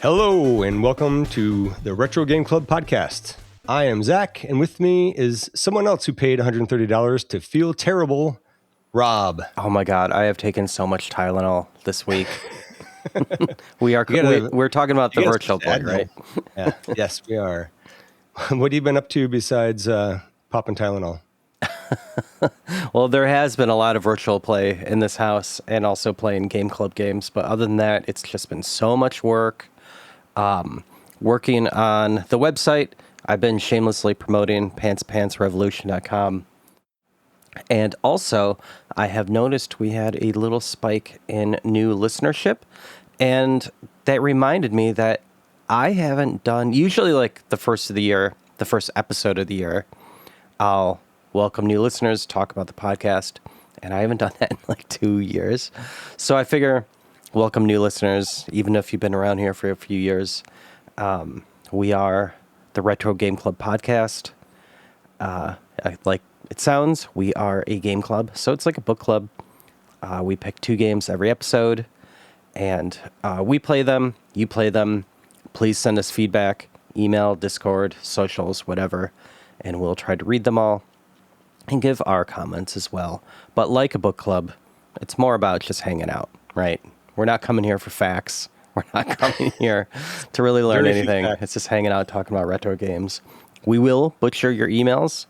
Hello, and welcome to the Retro Game Club podcast. I am Zach, and with me is someone else who paid $130 to feel terrible, Rob. Oh my God, I have taken so much Tylenol this week. We're talking about the virtual boy, right? Yeah. Yes, we are. What have you been up to besides popping Tylenol? Well, there has been a lot of virtual play in this house and also playing game club games. But other than that, it's just been so much work. Working on the website. I've been shamelessly promoting pantsrevolution.com. And also, I have noticed we had a little spike in new listenership. And that reminded me that I haven't done, usually like the first of the year, the first episode of the year, I'll welcome new listeners, talk about the podcast. And I haven't done that in like 2 years. So I figure, welcome new listeners, even if you've been around here for a few years. We are the Retro Game Club podcast. Like it sounds, we are a game club. So it's like a book club. We pick 2 games every episode. And we play them, you play them. Please send us feedback, email, Discord, socials, whatever. And we'll try to read them all and give our comments as well. But like a book club, it's more about just hanging out, right? We're not coming here for facts. We're not coming here to really learn anything. It's just hanging out, talking about retro games. We will butcher your emails.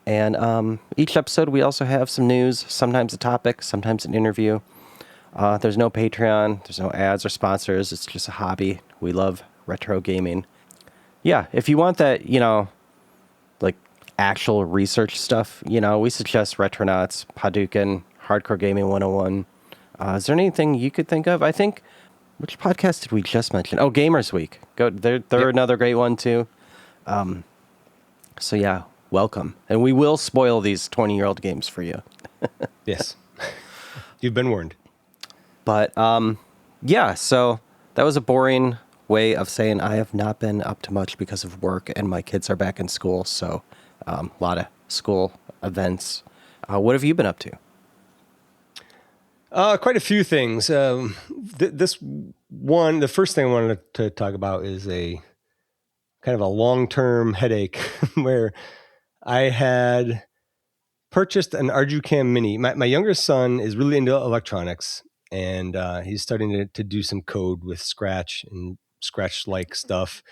And each episode, we also have some news, sometimes a topic, sometimes an interview. There's no Patreon. There's no ads or sponsors. It's just a hobby. We love retro gaming. Yeah, if you want that, like actual research stuff, we suggest Retronauts, Hadouken, Hardcore Gaming 101. Is there anything you could think of? I think, which podcast did we just mention? Oh, Gamers Week. They're another great one too. So yeah, welcome. And we will spoil these 20-year-old games for you. Yes. You've been warned. But yeah, so that was a boring way of saying I have not been up to much because of work and my kids are back in school. So a lot of school events. What have you been up to? Quite a few things. The first thing I wanted to talk about is a kind of a long-term headache where I had purchased an Arducam Mini. My younger son is really into electronics, and he's starting to do some code with Scratch and Scratch-like stuff.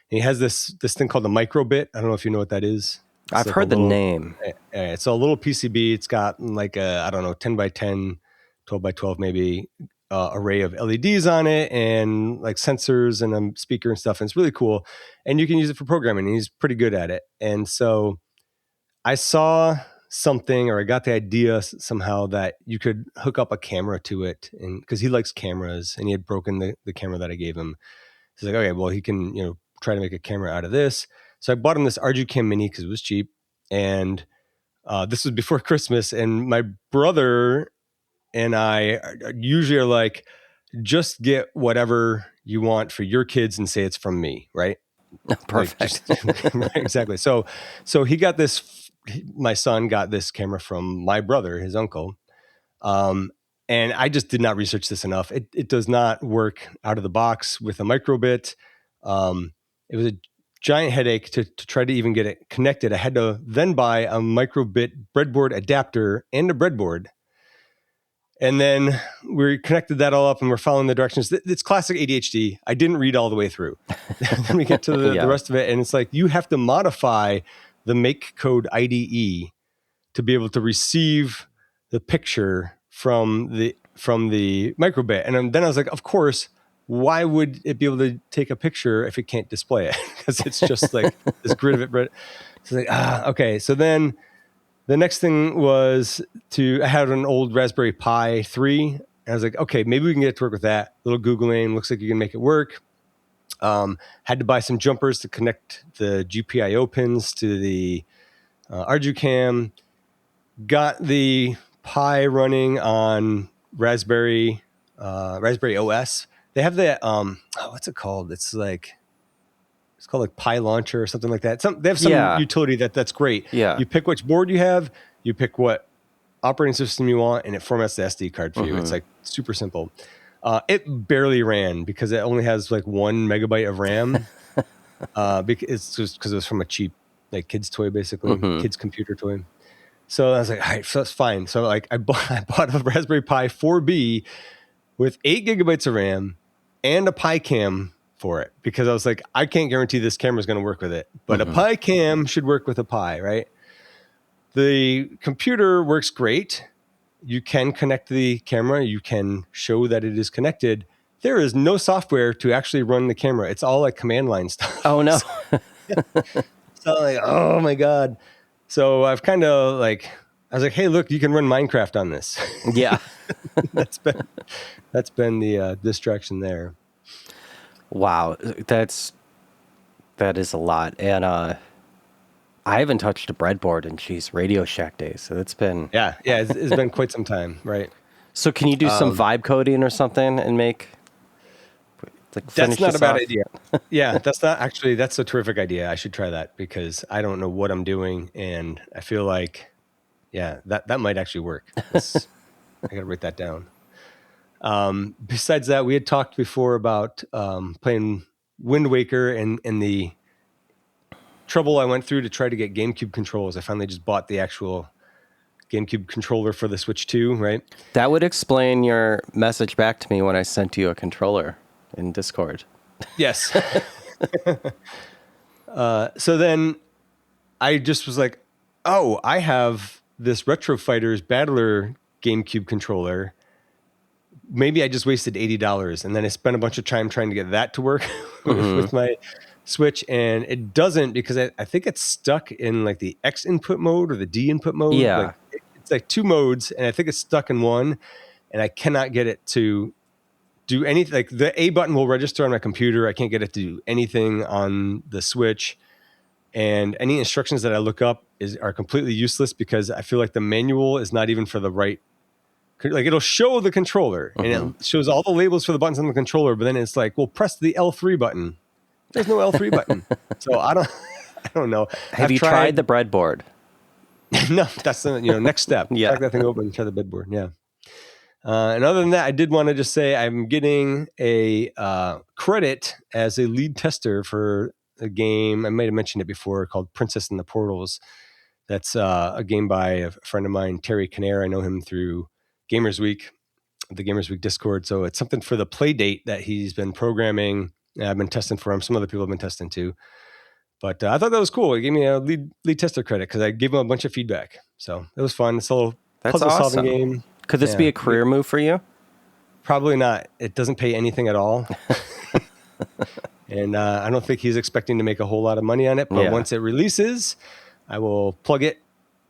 And he has this thing called the microbit. I don't know if you know what that is. I've heard the name. It's a little PCB. It's got like a, 10 by 10, 12 by 12 maybe, array of LEDs on it and like sensors and a speaker and stuff. And it's really cool. And you can use it for programming. And he's pretty good at it. And so I saw something, or I got the idea somehow that you could hook up a camera to it, and because he likes cameras and he had broken the camera that I gave him. He's like, okay, well, he can try to make a camera out of this. So I bought him this Arducam Mini because it was cheap, and this was before Christmas. And my brother and I usually are like, just get whatever you want for your kids and say it's from me, right? Perfect. Right, exactly. So he got this. My son got this camera from my brother, his uncle. And I just did not research this enough. It does not work out of the box with a microbit. It was a giant headache to try to even get it connected. I had to then buy a microbit breadboard adapter and a breadboard. And then we connected that all up and we're following the directions. It's classic ADHD. I didn't read all the way through. Then we get to the rest of it. And it's like, you have to modify the make code IDE to be able to receive the picture from the microbit. And then I was like, of course, why would it be able to take a picture if it can't display it? Because it's just like this grid of it. But it's like, okay. So then the next thing was I had an old Raspberry Pi 3. And I was like, okay, maybe we can get it to work with that. A little Googling, looks like you can make it work. Had to buy some jumpers to connect the GPIO pins to the Arducam. Got the Pi running on Raspberry OS. They have that, what's it called? It's called like Pi Launcher or something like that. They have some utility that's great. Yeah. You pick which board you have, you pick what operating system you want, and it formats the SD card for you. It's like super simple. It barely ran because it only has like 1 megabyte of RAM. Because it's just because it was from a cheap like kids toy, basically kids computer toy. So I was like, all right, so that's fine. So like I bought a Raspberry Pi 4B with 8 gigabytes of RAM and a Pi Cam for it because I was like, I can't guarantee this camera is going to work with it, but a Pi Cam should work with a Pi, right? The computer works great. You can connect the camera. You can show that it is connected. There is no software to actually run the camera. It's all like command line stuff. Oh no. So like, oh my God. So I've kind of like, I was like, hey, look, you can run Minecraft on this. Yeah. That's been the distraction there. Wow. That is a lot. And I haven't touched a breadboard in Radio Shack days. So it's been. Yeah. It's been quite some time. Right. So can you do some vibe coding or something and make. That's not a bad idea. Yeah, that's a terrific idea. I should try that because I don't know what I'm doing. And I feel like, yeah, that might actually work. I got to write that down. Besides that, we had talked before about playing Wind Waker and the trouble I went through to try to get GameCube controllers. I finally just bought the actual GameCube controller for the Switch 2, right? That would explain your message back to me when I sent you a controller in Discord. Yes. So then I just was like, oh, I have this Retro Fighters Battler GameCube controller. Maybe I just wasted $80, and then I spent a bunch of time trying to get that to work with my Switch, and it doesn't because I think it's stuck in like the X input mode or the D input mode. Yeah. Like, it's like 2 modes, and I think it's stuck in one, and I cannot get it to do anything. Like the A button will register on my computer. I can't get it to do anything on the Switch, and any instructions that I look up are completely useless because I feel like the manual is not even for the right. Like it'll show the controller and it shows all the labels for the buttons on the controller, but then it's like, well, press the L3 button. There's no L3 button. So I don't know. Have you tried the breadboard? No, that's the next step. Yeah. Crack that thing open and try the breadboard. Yeah. And other than that, I did want to just say I'm getting a credit as a lead tester for a game. I might have mentioned it before called Princess and the Portals. That's a game by a friend of mine, Terry Kinnair. I know him through Gamers Week, the Gamers Week Discord. So it's something for the play date that he's been programming. I've been testing for him. Some other people have been testing too. But I thought that was cool. He gave me a lead tester credit because I gave him a bunch of feedback. So it was fun. It's a little puzzle-solving game. Could this be a career move for you? Probably not. It doesn't pay anything at all. And I don't think he's expecting to make a whole lot of money on it. But once it releases, I will plug it.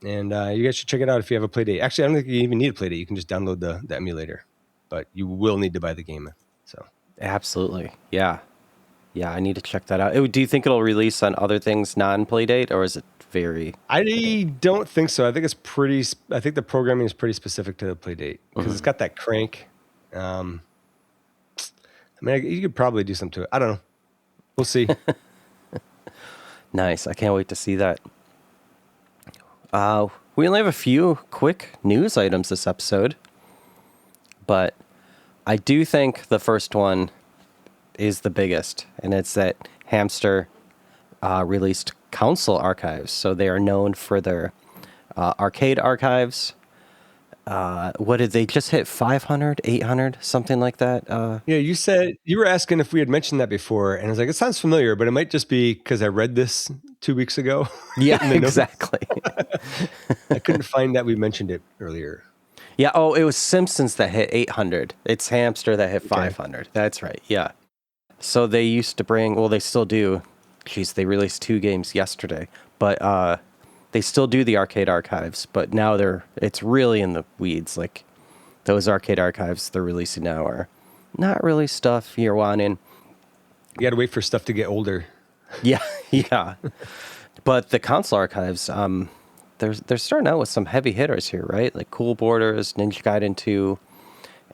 And you guys should check it out if you have a Playdate. Actually, I don't think you even need a Playdate. You can just download the emulator. But you will need to buy the game. So Absolutely. Yeah. Yeah, I need to check that out. Do you think it'll release on other things non-Playdate, or is it very... I don't think so. I think the programming is pretty specific to the Playdate because it's got that crank. I mean, you could probably do something to it. I don't know. We'll see. Nice. I can't wait to see that. We only have a few quick news items this episode, but I do think the first one is the biggest, and it's that Hamster released Console Archves. So they are known for their arcade archives. What did they just hit? 500, 800, something like that? Yeah, you were asking if we had mentioned that before, and I was like, it sounds familiar, but it might just be because I read this 2 weeks ago. Yeah, exactly. I couldn't find that we mentioned it earlier. Yeah, it was Simpsons that hit 800. It's Hamster that hit 500. That's right, yeah. So they used to they still do. Geez, they released 2 games yesterday, but they still do the arcade archives, but now it's really in the weeds. Like those arcade archives they're releasing now are not really stuff you're wanting. You got to wait for stuff to get older. Yeah, yeah. But the console archives, they're starting out with some heavy hitters here, right? Like Cool Borders, Ninja Gaiden 2,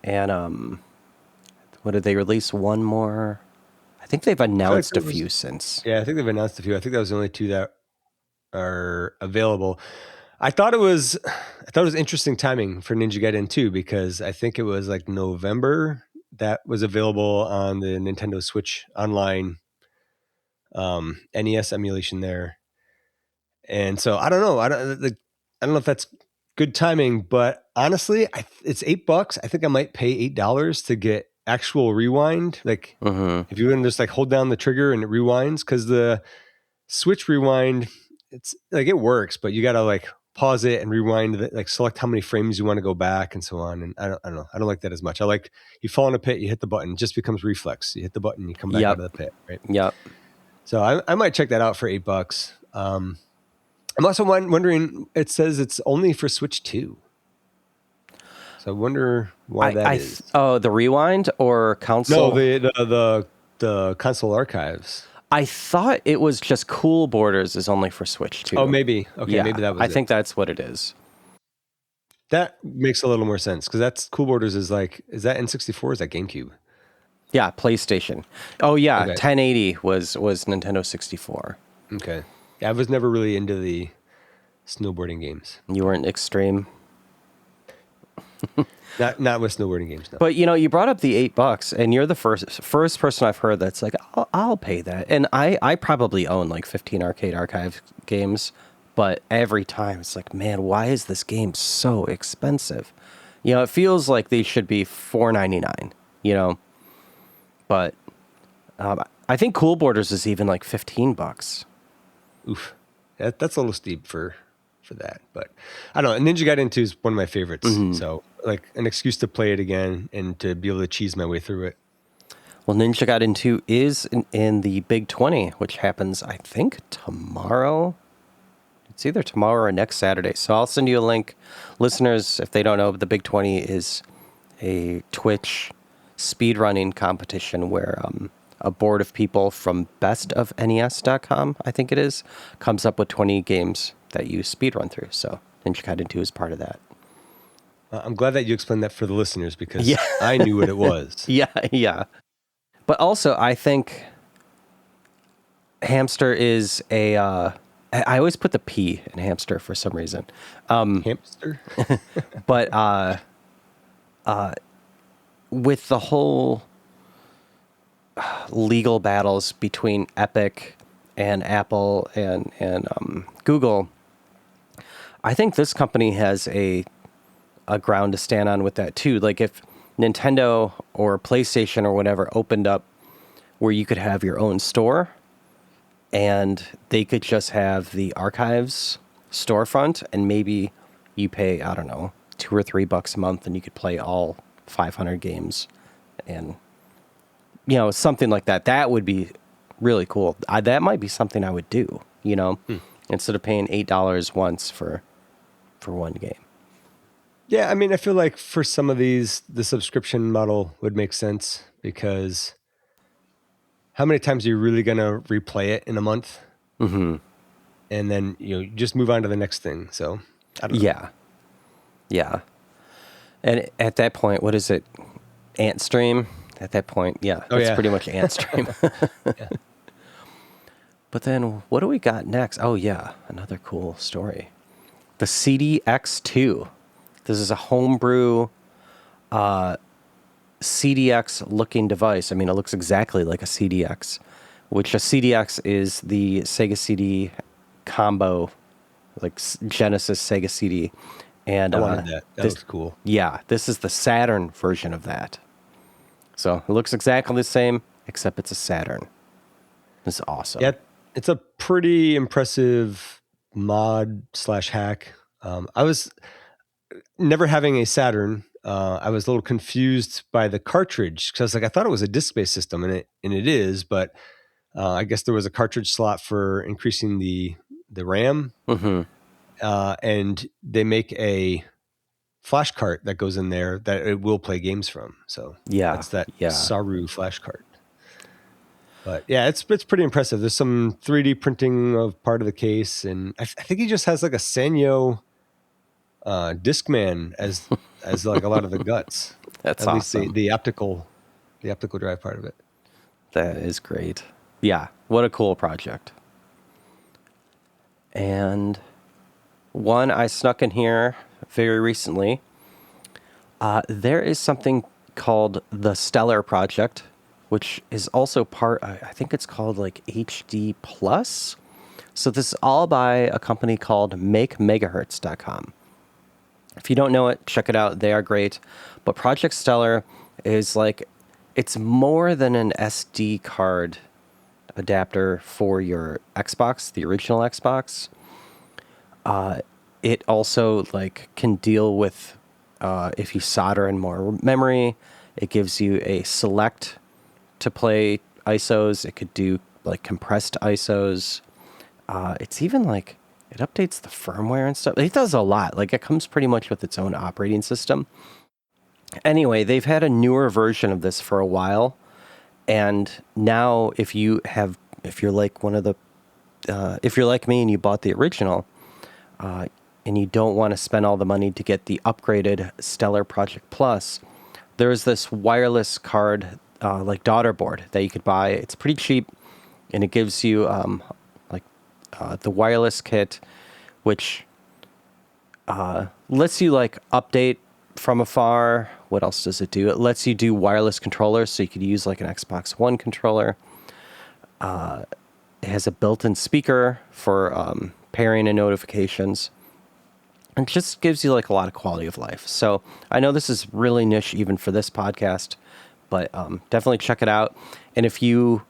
and what did they release? One more. I think they've announced a few since. Yeah, I think they've announced a few. I think that was the only 2 that are available. I thought it was interesting timing for Ninja Gaiden 2 because I think it was like November that was available on the Nintendo Switch Online NES emulation there. And so I don't know. I don't know if that's good timing, but honestly, it's $8. I think I might pay $8 to get actual rewind. Like if you can just like hold down the trigger and it rewinds, because the Switch rewind, it's like it works, but you got to like pause it and rewind it, like select how many frames you want to go back and so on. And I don't know. I don't like that as much. I like you fall in a pit, you hit the button, it just becomes reflex. You hit the button, you come back out of the pit, right? Yep. So I might check that out for $8. I'm also wondering, it says it's only for Switch 2. So I wonder why that is. Oh, the rewind or console? No, the console archives. I thought it was just Cool Borders is only for Switch 2. Oh, maybe. Okay, maybe that was I think that's what it is. That makes a little more sense, because that's Cool Borders is that N64 or is that GameCube? Yeah, PlayStation. Oh, yeah, Okay. 1080 was Nintendo 64. Okay. I was never really into the snowboarding games. You weren't extreme? Not with snowboarding games, no. But, you brought up the $8, and you're the first person I've heard that's like, I'll pay that. And I probably own like 15 Arcade Archive games, but every time it's like, man, why is this game so expensive? It feels like they should be $4.99, But I think Cool Borders is even like $15. Oof. That's a little steep for that, but I don't know. Ninja Gaiden 2 is one of my favorites. So like an excuse to play it again and to be able to cheese my way through it. Well, Ninja Gaiden 2 is in the Big 20, which happens, I think, tomorrow. It's either tomorrow or next Saturday. So I'll send you a link. Listeners, if they don't know, the Big 20 is a Twitch speedrunning competition where a board of people from bestofnes.com, I think it is, comes up with 20 games that you speedrun through. So Ninja Gaiden 2 is part of that. I'm glad that you explained that for the listeners, because I knew what it was. Yeah. But also, I think Hamster is a... I always put the P in Hamster for some reason. Hamster? But with the whole legal battles between Epic and Apple and Google, I think this company has a ground to stand on with that too. Like if Nintendo or PlayStation or whatever opened up where you could have your own store and they could just have the archives storefront, and maybe you pay, I don't know, $2 or $3 a month and you could play all 500 games and something like that. That would be really cool. That might be something I would do, instead of paying $8 once for one game. Yeah, I mean, I feel like for some of these, the subscription model would make sense, because how many times are you really going to replay it in a month? Mm-hmm. And then, you just move on to the next thing. So, I don't know. Yeah. And at that point, what is it? Antstream? At that point, it's pretty much Antstream. Yeah. But then, what do we got next? Oh, yeah, another cool story. The CDX2. This is a homebrew CDX-looking device. I mean, it looks exactly like a CDX, which a CDX is the Sega CD combo, like Genesis Sega CD. And I wanted that. That was cool. Yeah, this is the Saturn version of that. So it looks exactly the same, except it's a Saturn. It's awesome. Yeah, it's a pretty impressive mod/hack. I was never having a Saturn. I was a little confused by the cartridge, because I thought it was a disc-based system, and it is, but I guess there was a cartridge slot for increasing the RAM, and they make a flash cart that goes in there that it will play games from. So that's that Saru flash cart. But yeah, it's pretty impressive. There's some 3D printing of part of the case, and I think he just has like a Sanyo Discman as like a lot of the guts. That's at awesome. least the optical drive part of it. That is great. Yeah, what a cool project. And one I snuck in here very recently. There is something called the Stellar Project, which is also I think it's called like HD Plus. So this is all by a company called MakeMegahertz.com. If you don't know it, check it out. They are great. But Project Stellar is like, it's more than an SD card adapter for your Xbox, the original Xbox. It also like can deal with if you solder in more memory. It gives you a select to play ISOs. It could do like compressed ISOs. It's even like it updates the firmware and stuff. It does a lot. Like it comes pretty much with its own operating system. Anyway, they've had a newer version of this for a while, and now if you're like if you're like me and you bought the original, and you don't want to spend all the money to get the upgraded Stellar Project Plus, there's this wireless card, like daughter board that you could buy. It's pretty cheap, and it gives you the wireless kit, which lets you like update from afar. What else does it do? It lets you do wireless controllers, so you could use like an Xbox One controller. It has a built-in speaker for pairing and notifications. And just gives you like a lot of quality of life. So I know this is really niche even for this podcast, but definitely check it out. And if you're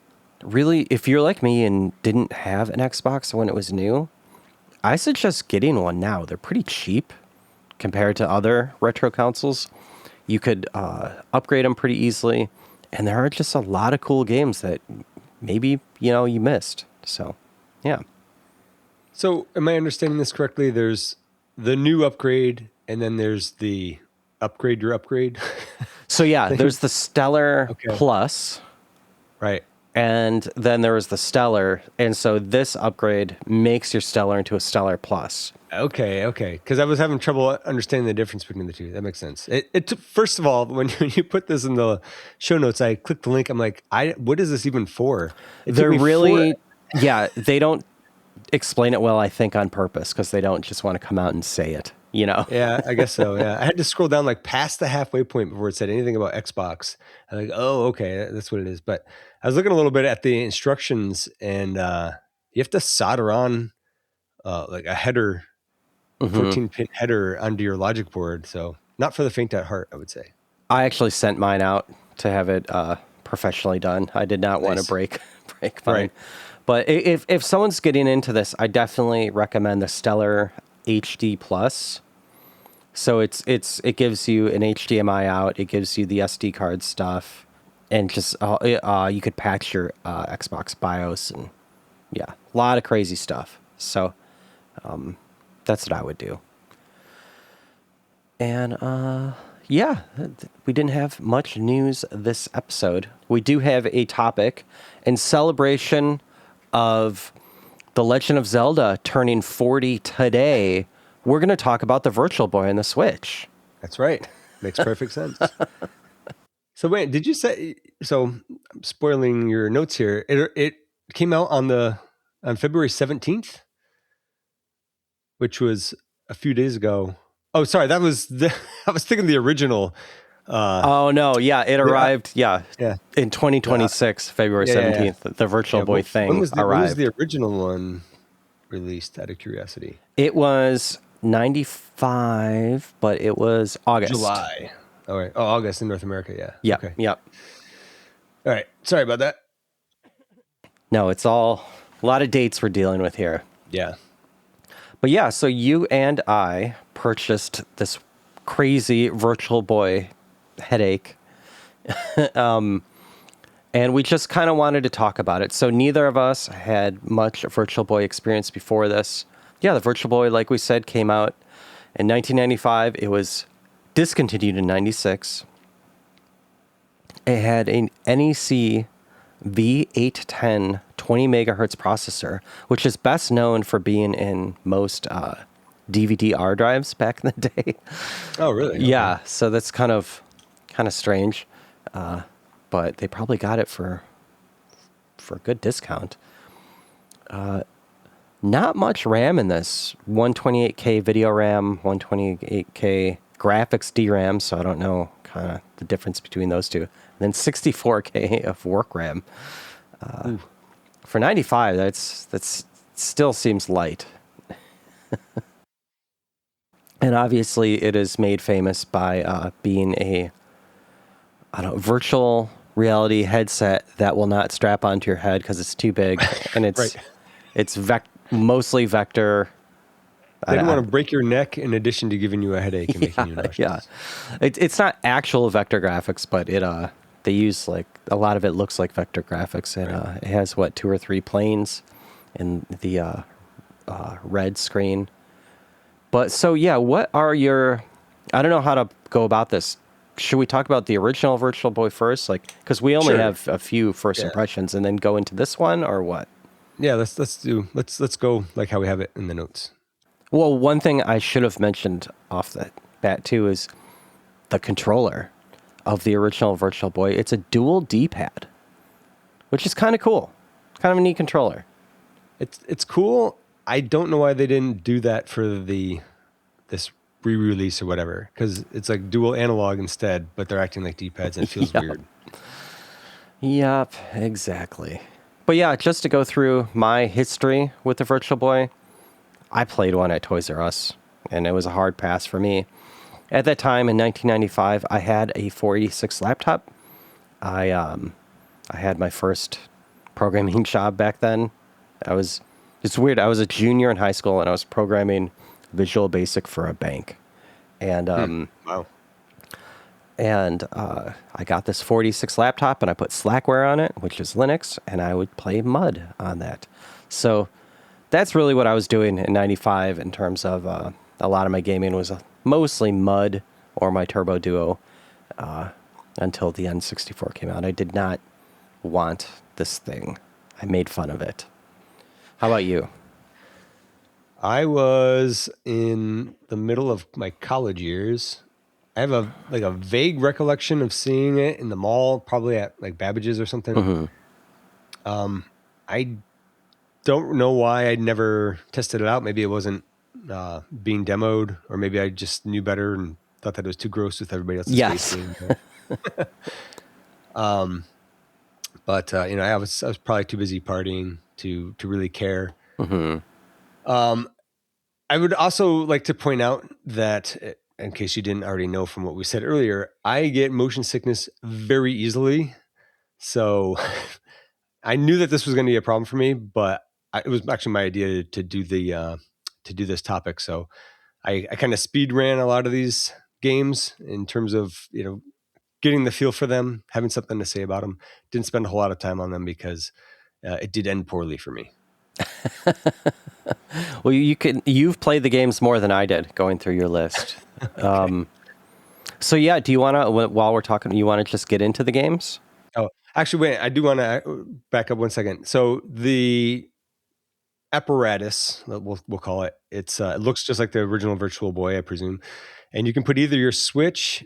like me and didn't have an Xbox when it was new, I suggest getting one now. They're pretty cheap compared to other retro consoles. You could upgrade them pretty easily, and there are just a lot of cool games that maybe you missed. So, yeah. So, am I understanding this correctly? There's the new upgrade, and then there's the upgrade your upgrade. So yeah, there's the Stellar Plus, right? And then there was the Stellar, and so this upgrade makes your Stellar into a Stellar Plus. Okay. Because I was having trouble understanding the difference between the two. That makes sense. First of all, when you put this in the show notes, I clicked the link. I'm like, what is this even for? They're really, they don't explain it well, I think, on purpose, because they don't just want to come out and say it, Yeah, I guess so. Yeah, I had to scroll down like past the halfway point before it said anything about Xbox. I'm like, oh, okay, that's what it is. But I was looking a little bit at the instructions, and you have to solder on like a header, 14-pin header onto your logic board. So not for the faint at heart, I would say. I actually sent mine out to have it professionally done. I did not want to break mine. Right. But if someone's getting into this, I definitely recommend the Stellar HD Plus. So it gives you an HDMI out, it gives you the SD card stuff, and just you could patch your Xbox BIOS, and a lot of crazy stuff. So that's what I would do. And we didn't have much news this episode. We do have a topic in celebration of The Legend of Zelda turning 40 today. We're going to talk about the Virtual Boy and the Switch. That's right. Makes perfect sense. So wait, did you say, so I'm spoiling your notes here. It came out on February 17th, which was a few days ago. Oh, sorry. I was thinking the original. It arrived. In 2026, February 17th, the Virtual Boy thing arrived. When was the original one released, out of curiosity? It was 95, but it was August. July. All right. Oh, August in North America. Yeah. Yeah. Okay. Yep. All right. Sorry about that. No, it's all a lot of dates we're dealing with here. Yeah. But yeah, so you and I purchased this crazy Virtual Boy headache. And we just kind of wanted to talk about it. So neither of us had much Virtual Boy experience before this. Yeah, the Virtual Boy, like we said, came out in 1995. It was discontinued in 96. It had an NEC V810 20 megahertz processor, which is best known for being in most DVD-R drives back in the day. Oh, really? Okay. Yeah, so that's kind of strange, but they probably got it for a good discount. Not much RAM in this. 128K video RAM, 128K graphics DRAM, so I don't know kind of the difference between those two. And then 64K of work RAM. For 95, that's still seems light. And obviously, it is made famous by being a virtual reality headset that will not strap onto your head because it's too big, and it's mostly vector. They don't want to break your neck in addition to giving you a headache and making you nauseous. Yeah, it's not actual vector graphics, but they use like a lot of it looks like vector graphics, and it has 2 or 3 planes in the red screen. But so yeah, what are your? I don't know how to go about this. Should we talk about the original Virtual Boy first, because we only have a few first impressions, and then go into this one, or what? Yeah, let's go like how we have it in the notes. Well, one thing I should have mentioned off the bat too is the controller of the original Virtual Boy. It's a dual D-pad, which is kind of cool. Kind of a neat controller. It's cool. I don't know why they didn't do that for this re-release or whatever, because it's like dual analog instead, but they're acting like D-pads and it feels weird. Yep, exactly. But yeah, just to go through my history with the Virtual Boy, I played one at Toys R Us, and it was a hard pass for me. At that time, in 1995, I had a 486 laptop. I had my first programming job back then. It's weird. I was a junior in high school, and I was programming Visual Basic for a bank. And wow. And I got this 486 laptop, and I put Slackware on it, which is Linux, and I would play MUD on that. So that's really what I was doing in 95 in terms of a lot of my gaming was mostly MUD or my Turbo Duo until the N64 came out. I did not want this thing. I made fun of it. How about you? I was in the middle of my college years. I have a vague recollection of seeing it in the mall, probably at like Babbage's or something. Mm-hmm. I don't know why I never tested it out. Maybe it wasn't being demoed, or maybe I just knew better and thought that it was too gross with everybody else's yes. But I was probably too busy partying to really care. Mm-hmm. I would also like to point out that, in case you didn't already know from what we said earlier, I get motion sickness very easily. So I knew that this was going to be a problem for me, but it was actually my idea to do this topic. So I kind of speed ran a lot of these games in terms of getting the feel for them, having something to say about them. Didn't spend a whole lot of time on them because it did end poorly for me. Well, you've played the games more than I did going through your list. Okay. So yeah, do you want to, while we're talking, you want to just get into the games? Oh, actually, wait, I do want to back up 1 second. So the apparatus, we'll call it, it looks just like the original Virtual Boy, I presume. And you can put either your Switch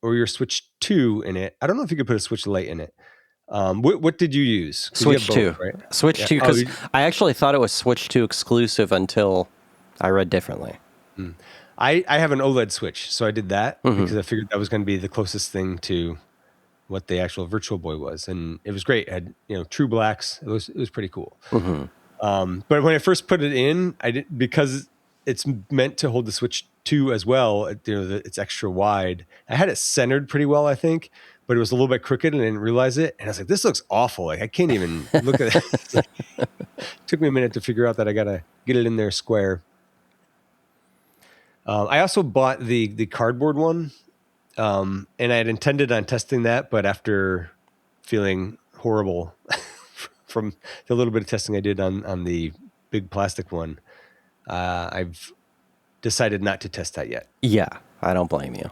or your Switch 2 in it. I don't know if you could put a Switch Lite in it. What did you use? Switch you 2. Both, right? Switch 2, because I actually thought it was Switch 2 exclusive until I read differently. I have an OLED Switch, so I did that because I figured that was going to be the closest thing to what the actual Virtual Boy was, and it was great. It had true blacks. It was pretty cool. But when I first put it in, I did, because it's meant to hold the Switch 2 as well. It's extra wide. I had it centered pretty well, I think, but it was a little bit crooked, and I didn't realize it. And I was like, "This looks awful. Like I can't even look at it." It took me a minute to figure out that I gotta get it in there square. I also bought the cardboard one, and I had intended on testing that, but after feeling horrible from the little bit of testing I did on the big plastic one, I've decided not to test that yet. Yeah, I don't blame you.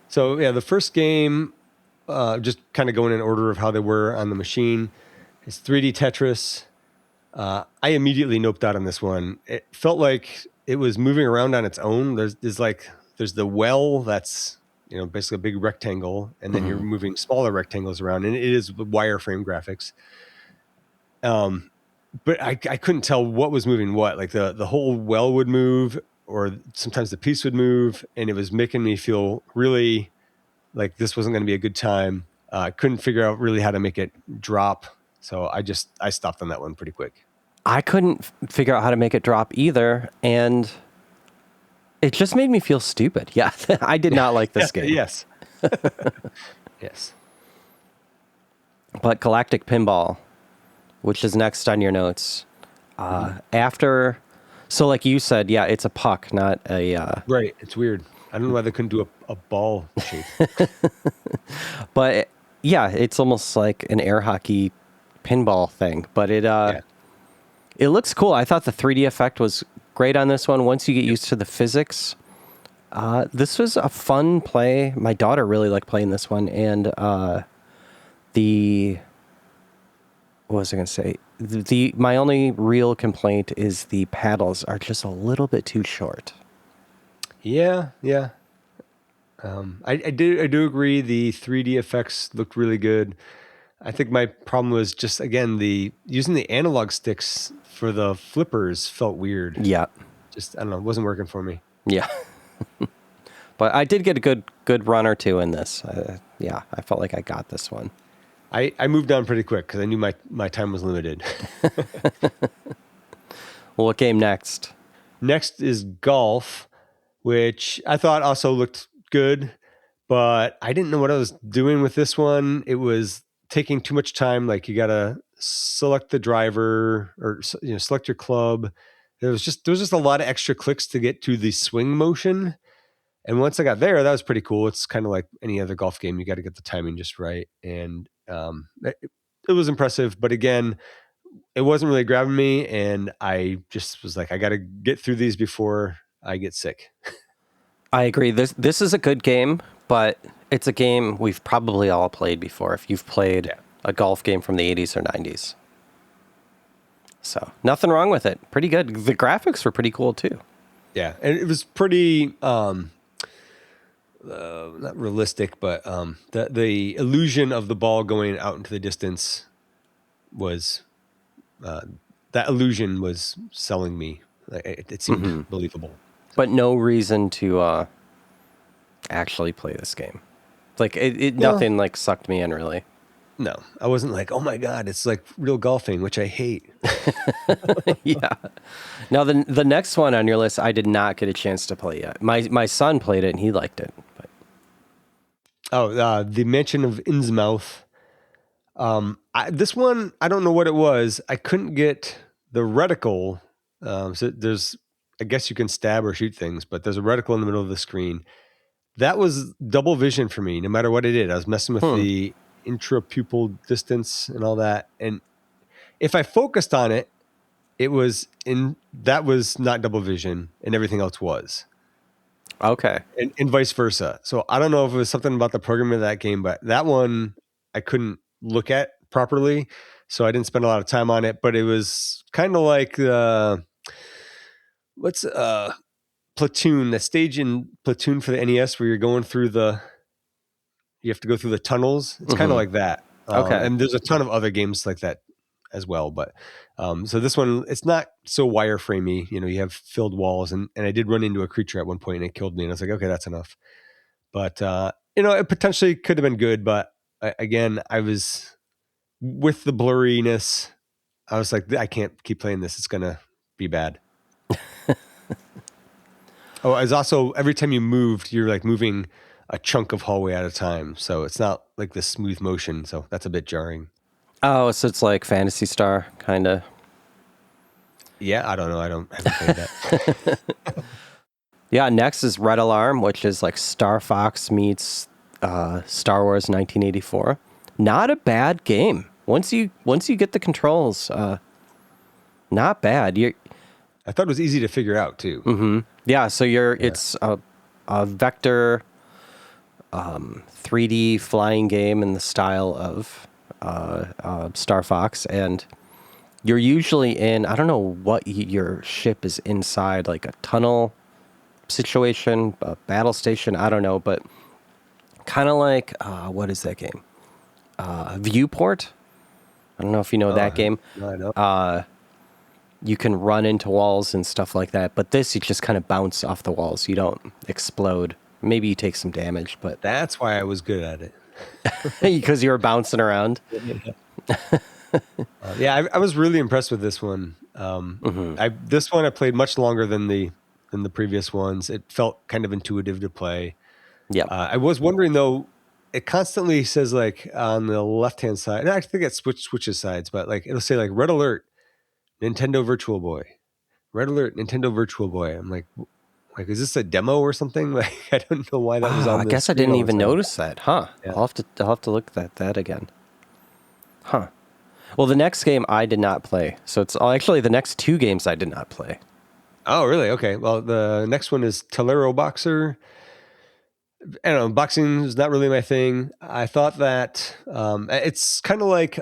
So yeah, the first game, just kind of going in order of how they were on the machine, is 3D Tetris. I immediately noped out on this one. It felt like it was moving around on its own. There's the well that's basically a big rectangle, and then you're moving smaller rectangles around, and it is wireframe graphics. But I couldn't tell what was moving what. Like the whole well would move, or sometimes the piece would move, and it was making me feel really like this wasn't going to be a good time. I couldn't figure out really how to make it drop. So I stopped on that one pretty quick. I couldn't figure out how to make it drop either, and it just made me feel stupid. Yeah, I did not like this game. Yes. Yes. But Galactic Pinball, which is next on your notes, after... So like you said, yeah, it's a puck, not a... Right. It's weird. I don't know why they couldn't do a ball shape. But yeah, it's almost like an air hockey pinball thing. But it looks cool. I thought the 3D effect was great on this one. Once you get used to the physics, this was a fun play. My daughter really liked playing this one. And what was I going to say? My only real complaint is the paddles are just a little bit too short. Yeah. I do agree. The 3D effects looked really good. I think my problem was just, again, using the analog sticks for the flippers felt weird. Yeah. Just, I don't know, it wasn't working for me. Yeah. But I did get a good run or two in this. Yeah, I felt like I got this one. I moved on pretty quick because I knew my time was limited. Well, what game next? Next is golf, which I thought also looked good, but I didn't know what I was doing with this one. It was taking too much time. Like, you got to select the driver or select your club. There was just a lot of extra clicks to get to the swing motion. And once I got there, that was pretty cool. It's kind of like any other golf game. You got to get the timing just right. And it was impressive. But again, it wasn't really grabbing me. And I just was like, I got to get through these before I get sick. I agree. This is a good game, but it's a game we've probably all played before if you've played a golf game from the 80s or 90s. So nothing wrong with it. Pretty good. The graphics were pretty cool too. Yeah. And it was pretty... not realistic, but the illusion of the ball going out into the distance was that illusion was selling me. It seemed believable. But no reason to actually play this game. Like nothing like sucked me in really. No, I wasn't like, oh my God, it's like real golfing, which I hate. Yeah. Now the next one on your list, I did not get a chance to play yet. My son played it and he liked it. But. The Mansion of Innsmouth. This one, I don't know what it was. I couldn't get the reticle. So there's, I guess you can stab or shoot things, but there's a reticle in the middle of the screen. That was double vision for me, no matter what I did. I was messing with the intrapupil distance and all that. And if I focused on it, that was not double vision and everything else was. Okay. And vice versa. So I don't know if it was something about the programming of that game, but that one I couldn't look at properly. So I didn't spend a lot of time on it, but it was kind of like Platoon, the stage in Platoon for the NES where you're going through you have to go through the tunnels. It's kind of like that. Okay. And there's a ton of other games like that as well. But so this one, it's not so wireframey. You have filled walls, and I did run into a creature at one point and it killed me. And I was like, okay, that's enough. But it potentially could have been good. But again, I was with the blurriness. I was like, I can't keep playing this. It's gonna be bad. Oh, it's also every time you moved, you're like moving a chunk of hallway at a time. So it's not like this smooth motion. So that's a bit jarring. Oh, so it's like Phantasy Star, kind of. Yeah, I don't know. I haven't played that. Yeah, next is Red Alarm, which is like Star Fox meets Star Wars 1984. Not a bad game. Once you get the controls, not bad. I thought it was easy to figure out too. Mm-hmm. Yeah, so it's a vector 3D flying game in the style of Star Fox, and you're usually in, I don't know what your ship is inside, like a tunnel situation, a battle station, I don't know, but kind of like, what is that game? Viewport? I don't know if you know that game. No, I don't. you can run into walls and stuff like that. But this, you just kind of bounce off the walls. You don't explode. Maybe you take some damage, but That's why I was good at it. because you were bouncing around. Yeah, I was really impressed with this one. This one I played much longer than the previous ones. It felt kind of intuitive to play. Yeah. I was wondering though, it constantly says like on the left hand side, and I think it switches sides, but like it'll say like red alert, Nintendo Virtual Boy, red alert, Nintendo Virtual Boy. I'm like, is this a demo or something? Like I don't know why that was on. I guess I didn't even notice that, huh? Yeah. I'll have to look at that again. Huh. Well, the next game I did not play, so it's actually the next two games I did not play. Oh, really? Okay. Well, the next one is Tolero Boxer. I don't know, boxing is not really my thing. I thought that it's kind of like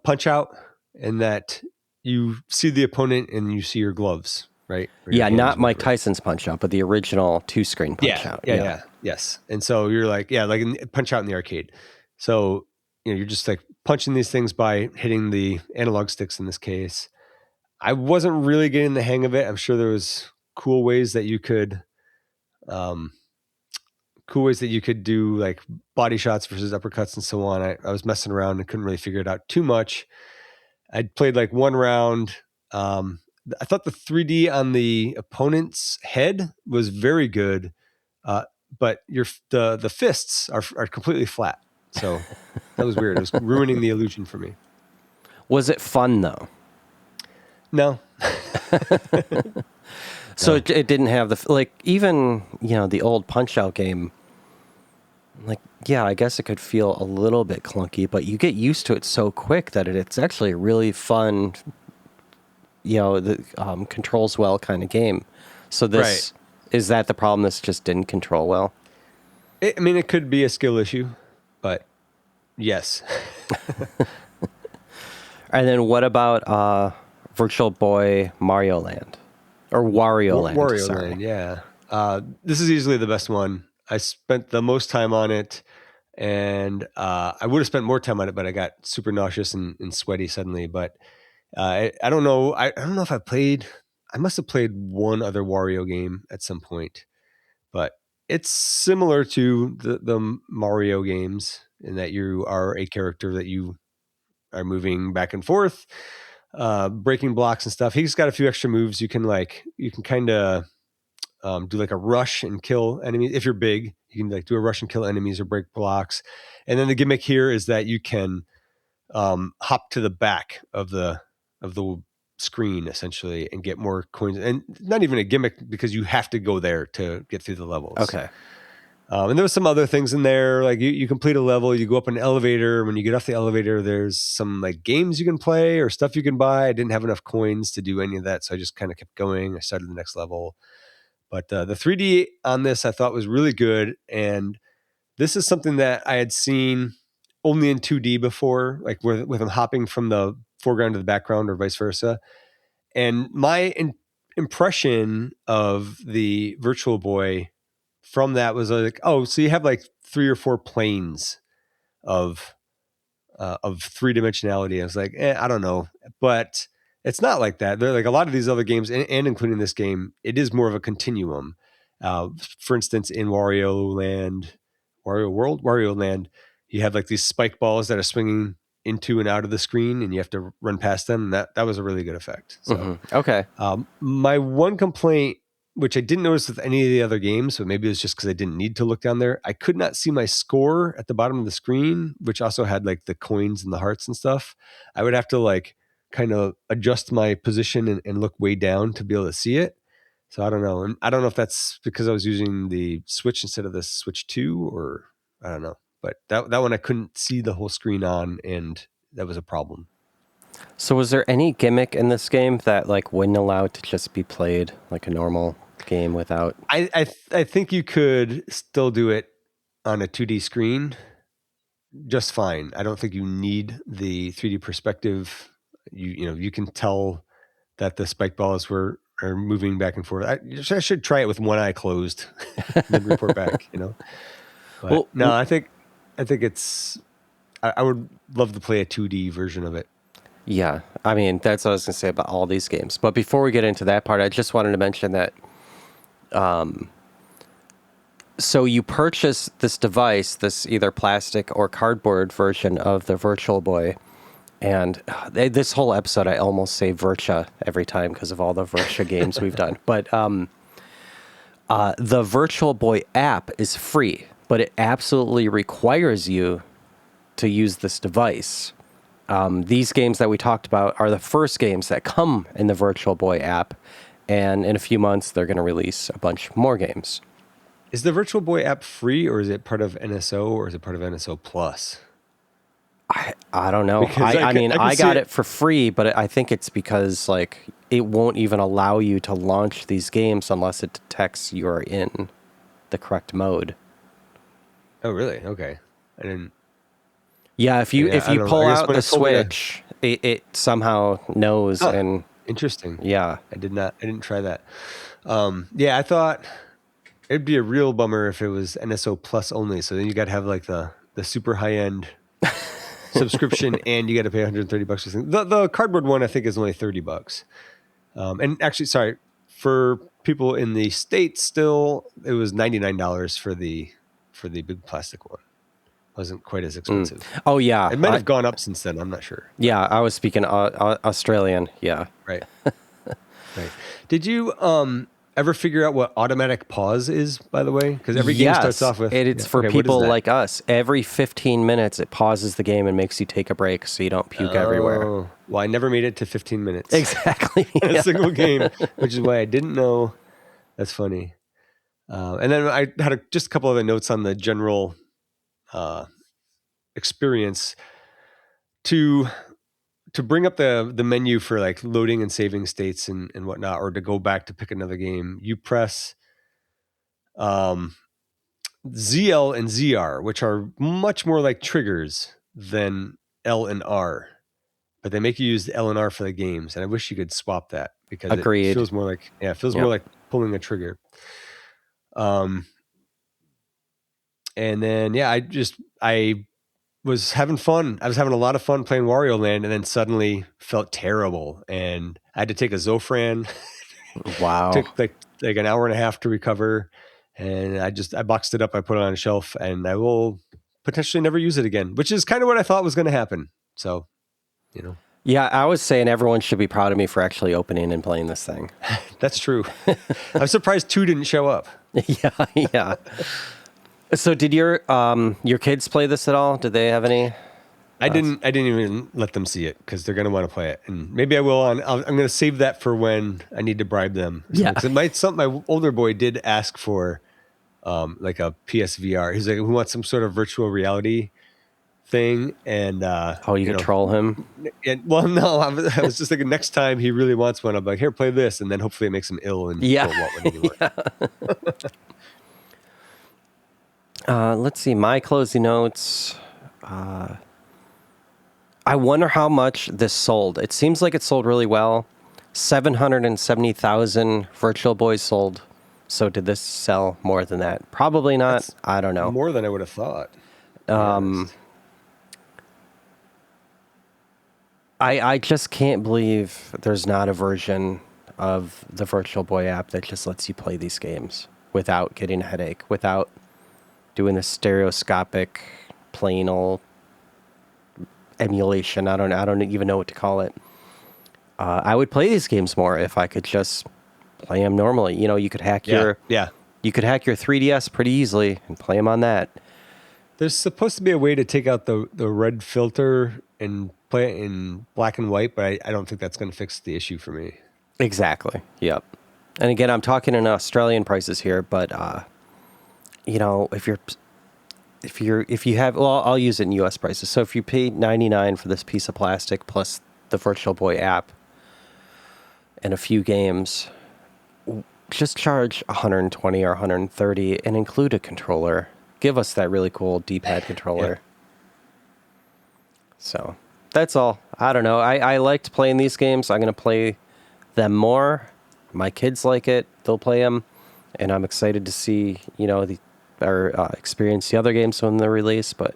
Punch Out in that you see the opponent and you see your gloves, right? Yeah, not Mike Tyson's Punch Out, but the original 2-screen Punch Out. Yeah. Yes. And so you're like, like in Punch Out in the arcade. So, you're just like punching these things by hitting the analog sticks in this case. I wasn't really getting the hang of it. I'm sure there was cool ways that you could do like body shots versus uppercuts and so on. I was messing around and couldn't really figure it out too much. I'd played like one round. I thought the 3D on the opponent's head was very good, but the fists are completely flat. So that was weird. It was ruining the illusion for me. Was it fun though? No. So it didn't have even, the old Punch-Out game, I guess it could feel a little bit clunky, but you get used to it so quick that it's actually a really fun, controls well kind of game. So this, is that the problem? This just didn't control well? It could be a skill issue, but yes. And then what about Virtual Boy Mario Land? Or Wario Land. Wario Land, yeah. This is easily the best one. I spent the most time on it, and I would have spent more time on it, but I got super nauseous and sweaty suddenly. But I don't know. I don't know if I played. I must have played one other Wario game at some point, but it's similar to the Mario games in that you are a character that you are moving back and forth, breaking blocks and stuff. He's got a few extra moves. You can kind of do like a rush and kill enemies. If you're big, you can like do a rush and kill enemies or break blocks. And then the gimmick here is that you can hop to the back of the screen essentially and get more coins. And not even a gimmick because you have to go there to get through the levels. Okay. And there was some other things in there, like you complete a level, you go up an elevator. When you get off the elevator, there's some like games you can play or stuff you can buy. I didn't have enough coins to do any of that, so I just kind of kept going. I started the next level. But the 3D on this I thought was really good. And this is something that I had seen only in 2D before, like with them hopping from the foreground to the background or vice versa. And my impression of the Virtual Boy from that was like, oh, so you have like 3 or 4 planes of 3-dimensionality. I was like, I don't know, but it's not like that. They're like a lot of these other games, and including this game, it is more of a continuum. For instance, in Wario Land, you have like these spike balls that are swinging into and out of the screen, and you have to run past them. And that was a really good effect. So, okay. My one complaint, which I didn't notice with any of the other games, but maybe it was just because I didn't need to look down there. I could not see my score at the bottom of the screen, which also had like the coins and the hearts and stuff. I would have to like kind of adjust my position and look way down to be able to see it. So I don't know. And I don't know if that's because I was using the Switch instead of the Switch 2 or I don't know. But that one I couldn't see the whole screen on, and that was a problem. So was there any gimmick in this game that like wouldn't allow it to just be played like a normal game without? I think you could still do it on a 2D screen just fine. I don't think you need the 3D perspective. You can tell that the spike balls are moving back and forth. I should try it with one eye closed and then report back, But well, no, I think it's I would love to play a 2D version of it. Yeah, I mean, that's what I was going to say about all these games. But before we get into that part, I just wanted to mention that so you purchase this device, this either plastic or cardboard version of the Virtual Boy. And this whole episode, I almost say Virtua every time because of all the Virtua games we've done. But the Virtual Boy app is free, but it absolutely requires you to use this device. These games that we talked about are the first games that come in the Virtual Boy app. And in a few months, they're going to release a bunch more games. Is the Virtual Boy app free, or is it part of NSO, or is it part of NSO Plus? I don't know. I got it for free, but I think it's because like it won't even allow you to launch these games unless it detects you're in the correct mode. Oh, really? Okay. I didn't. Yeah, if you pull out the Switch, it somehow knows and interesting. Yeah, I didn't try that. Yeah, I thought it'd be a real bummer if it was NSO Plus only. So then you got to have like the super high end subscription, and you got to pay $130 or something. The cardboard one I think is only $30. And actually, sorry, for people in the States, still it was $99 for the big plastic one. Wasn't quite as expensive. Oh yeah, it might have gone up since then. I'm not sure. Yeah, I was speaking Australian. Yeah, right. Right. Did you ever figure out what automatic pause is, by the way? Because every game starts off with... It's for people like us. Every 15 minutes, it pauses the game and makes you take a break so you don't puke everywhere. Well, I never made it to 15 minutes. Exactly. In a single game, which is why I didn't know. That's funny. And then I had just a couple other notes on the general experience to bring up the menu for like loading and saving states and whatnot, or to go back to pick another game. You press ZL and ZR, which are much more like triggers than L and R, but they make you use the L and R for the games. And I wish you could swap that because it feels more like, more like pulling a trigger. And then, I was having fun. I was having a lot of fun playing Wario Land, and then suddenly felt terrible. And I had to take a Zofran. Wow. Took like an hour and a half to recover. And I boxed it up. I put it on a shelf, and I will potentially never use it again, which is kind of what I thought was going to happen. So, Yeah, I was saying everyone should be proud of me for actually opening and playing this thing. That's true. I'm surprised 2 didn't show up. Yeah. So did your kids play this at all? Did they have any? I didn't even let them see it because they're going to want to play it, and maybe I will. I'm going to save that for when I need to bribe them. Yeah, my older boy did ask for like a PSVR. He's like, he wants some sort of virtual reality thing, and you can troll him. And well, no, I was just thinking next time he really wants one, I'm like, here, play this, and then hopefully it makes him ill and won't want one anymore. Let's see, my closing notes. I wonder how much this sold. It seems like it sold really well. 770,000 Virtual Boys sold. So did this sell more than that? Probably not. That's I don't know. More than I would have thought. I just can't believe there's not a version of the Virtual Boy app that just lets you play these games without getting a headache, without doing the stereoscopic, plain old emulation. I don't even know what to call it. I would play these games more if I could just play them normally. You could hack your 3DS pretty easily and play them on that. There's supposed to be a way to take out the red filter and play it in black and white, but I don't think that's going to fix the issue for me. Exactly. Yep. And again, I'm talking in Australian prices here, but if you have, I'll use it in US prices. So if you pay $99 for this piece of plastic plus the Virtual Boy app and a few games, just charge $120 or $130 and include a controller. Give us that really cool D-pad controller. Yeah. So that's all. I don't know. I liked playing these games. I'm going to play them more. My kids like it. They'll play them. And I'm excited to see, experience the other games when they're released. But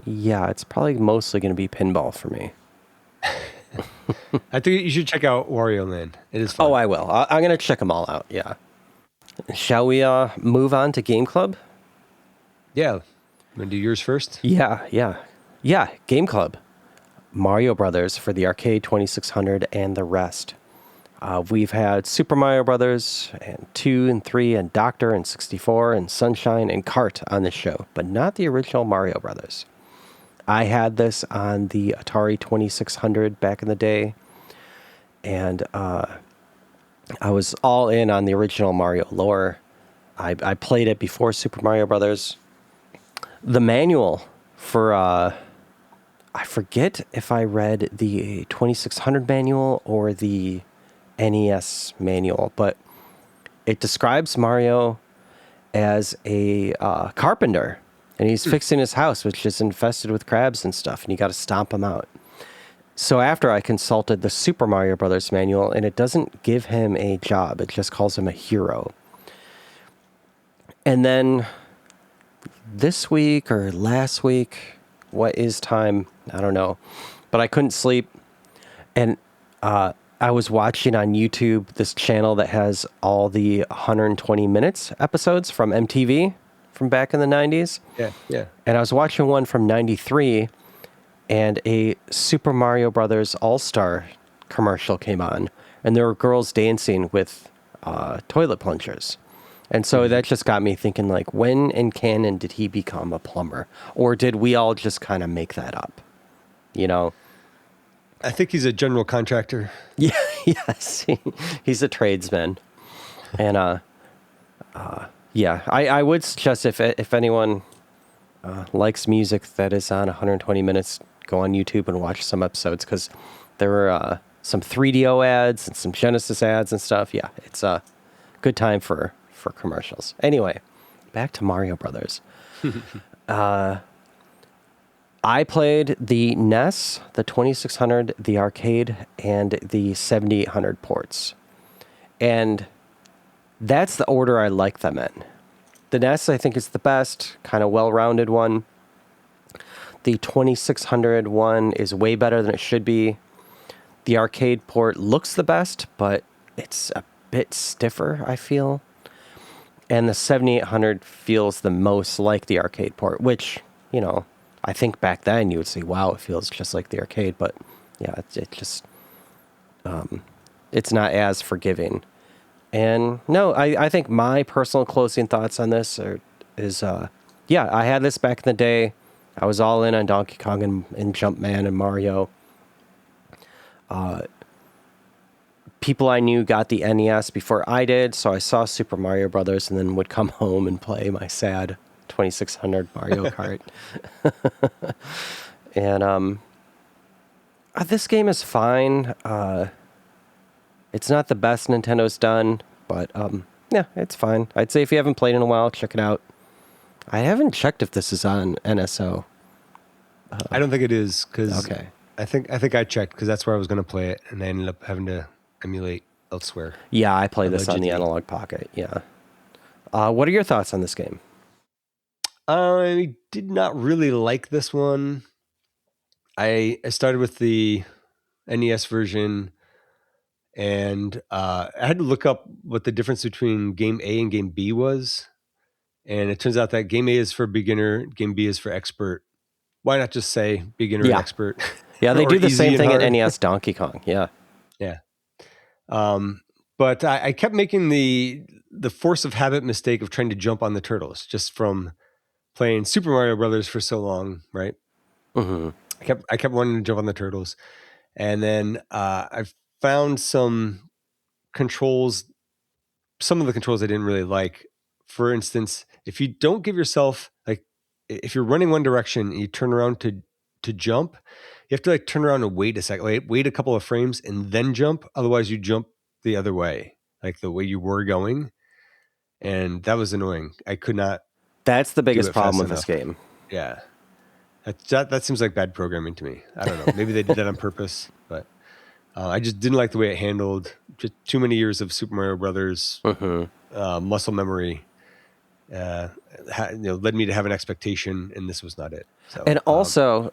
Yeah, it's probably mostly going to be pinball for me. I think you should check out Wario Land. It is fun. Oh, I will. I'm going to check them all out. Yeah. Shall we move on to Game Club? Yeah. Want to do yours first? Yeah. Game Club. Mario Brothers for the Arcade 2600 and the rest. We've had Super Mario Brothers and 2 and 3 and Doctor and 64 and Sunshine and Kart on this show, but not the original Mario Brothers. I had this on the Atari 2600 back in the day, and I was all in on the original Mario lore. I played it before Super Mario Brothers. The manual for I forget if I read the 2600 manual or the NES manual, but it describes Mario as a carpenter, and he's fixing his house, which is infested with crabs and stuff, and you got to stomp them out. So after I consulted the Super Mario Brothers manual, and it doesn't give him a job, it just calls him a hero. And then this week or last week, what is time? I don't know. But I couldn't sleep. And I was watching on YouTube this channel that has all the 120 minutes episodes from MTV from back in the 90s. Yeah. And I was watching one from 93, and a Super Mario Brothers All-Star commercial came on. And there were girls dancing with toilet plungers. And so that just got me thinking, like, when in canon did he become a plumber? Or did we all just kind of make that up? You know? I think he's a general contractor. Yeah, yes. He's a tradesman. And, yeah, I would suggest if anyone likes music that is on 120 minutes, go on YouTube and watch some episodes, because there were some 3DO ads and some Genesis ads and stuff. Yeah, it's a good time for commercials. Anyway, back to Mario Brothers. I played the NES, the 2600, the arcade, and the 7800 ports. And that's the order I like them in. The NES, I think, is the best, kind of well-rounded one. The 2600 one is way better than it should be. The arcade port looks the best, but it's a bit stiffer, I feel. And the 7800 feels the most like the arcade port, which, you know, I think back then you would say, wow, it feels just like the arcade. But yeah, it just, it's not as forgiving. And no, I think my personal closing thoughts on this is, yeah, I had this back in the day. I was all in on Donkey Kong and Jumpman and Mario. People I knew got the NES before I did, so I saw Super Mario Brothers and then would come home and play my sad 2600 Mario Kart. And this game is fine. It's not the best Nintendo's done, but yeah, it's fine. I'd say if you haven't played in a while, check it out. I haven't checked if this is on NSO. I don't think it is, because okay. I think I checked, because that's where I was going to play it, and I ended up having to emulate elsewhere. Yeah, I play this on the Analog Pocket. Yeah. What are your thoughts on this game? I did not really like this one. I started with the NES version, and I had to look up what the difference between Game A and Game B was. And it turns out that Game A is for beginner, Game B is for expert. Why not just say beginner and expert? Yeah, they do the same thing at NES Donkey Kong. Yeah. Yeah. But I kept making the force of habit mistake of trying to jump on the turtles, just from playing Super Mario Brothers for so long, right? Mm-hmm. I kept wanting to jump on the turtles. And then I found some controls, some of the controls I didn't really like. For instance, if you don't give yourself, like, if you're running one direction and you turn around to jump, you have to like turn around and wait a second, wait a couple of frames and then jump. Otherwise you jump the other way, like the way you were going. And that was annoying. I could not. That's the biggest problem with this game. Yeah. That seems like bad programming to me. I don't know. Maybe they did that on purpose, but I just didn't like the way it handled. Just too many years of Super Mario Brothers, muscle memory. led me to have an expectation, and this was not it. So, And also,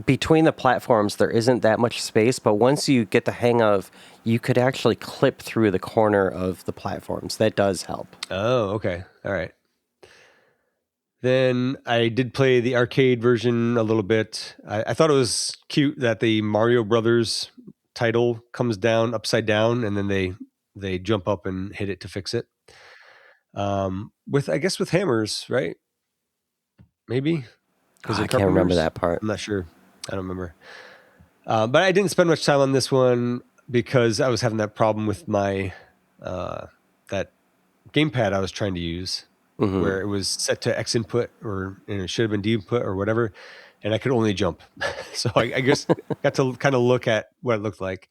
between the platforms, there isn't that much space, but once you get the hang of, you could actually clip through the corner of the platforms. That does help. oh, okay. All right. Then I did play the arcade version a little bit. I thought it was cute that the Mario Brothers title comes down upside down, and then they jump up and hit it to fix it. I guess with hammers, right? Maybe because I they're can't remember carpenters. that part. I'm not sure. I don't remember. But I didn't spend much time on this one because I was having that problem with my that gamepad I was trying to use, where it was set to X input or it should have been D input or whatever, and I could only jump. So I guess got to kind of look at what it looked like.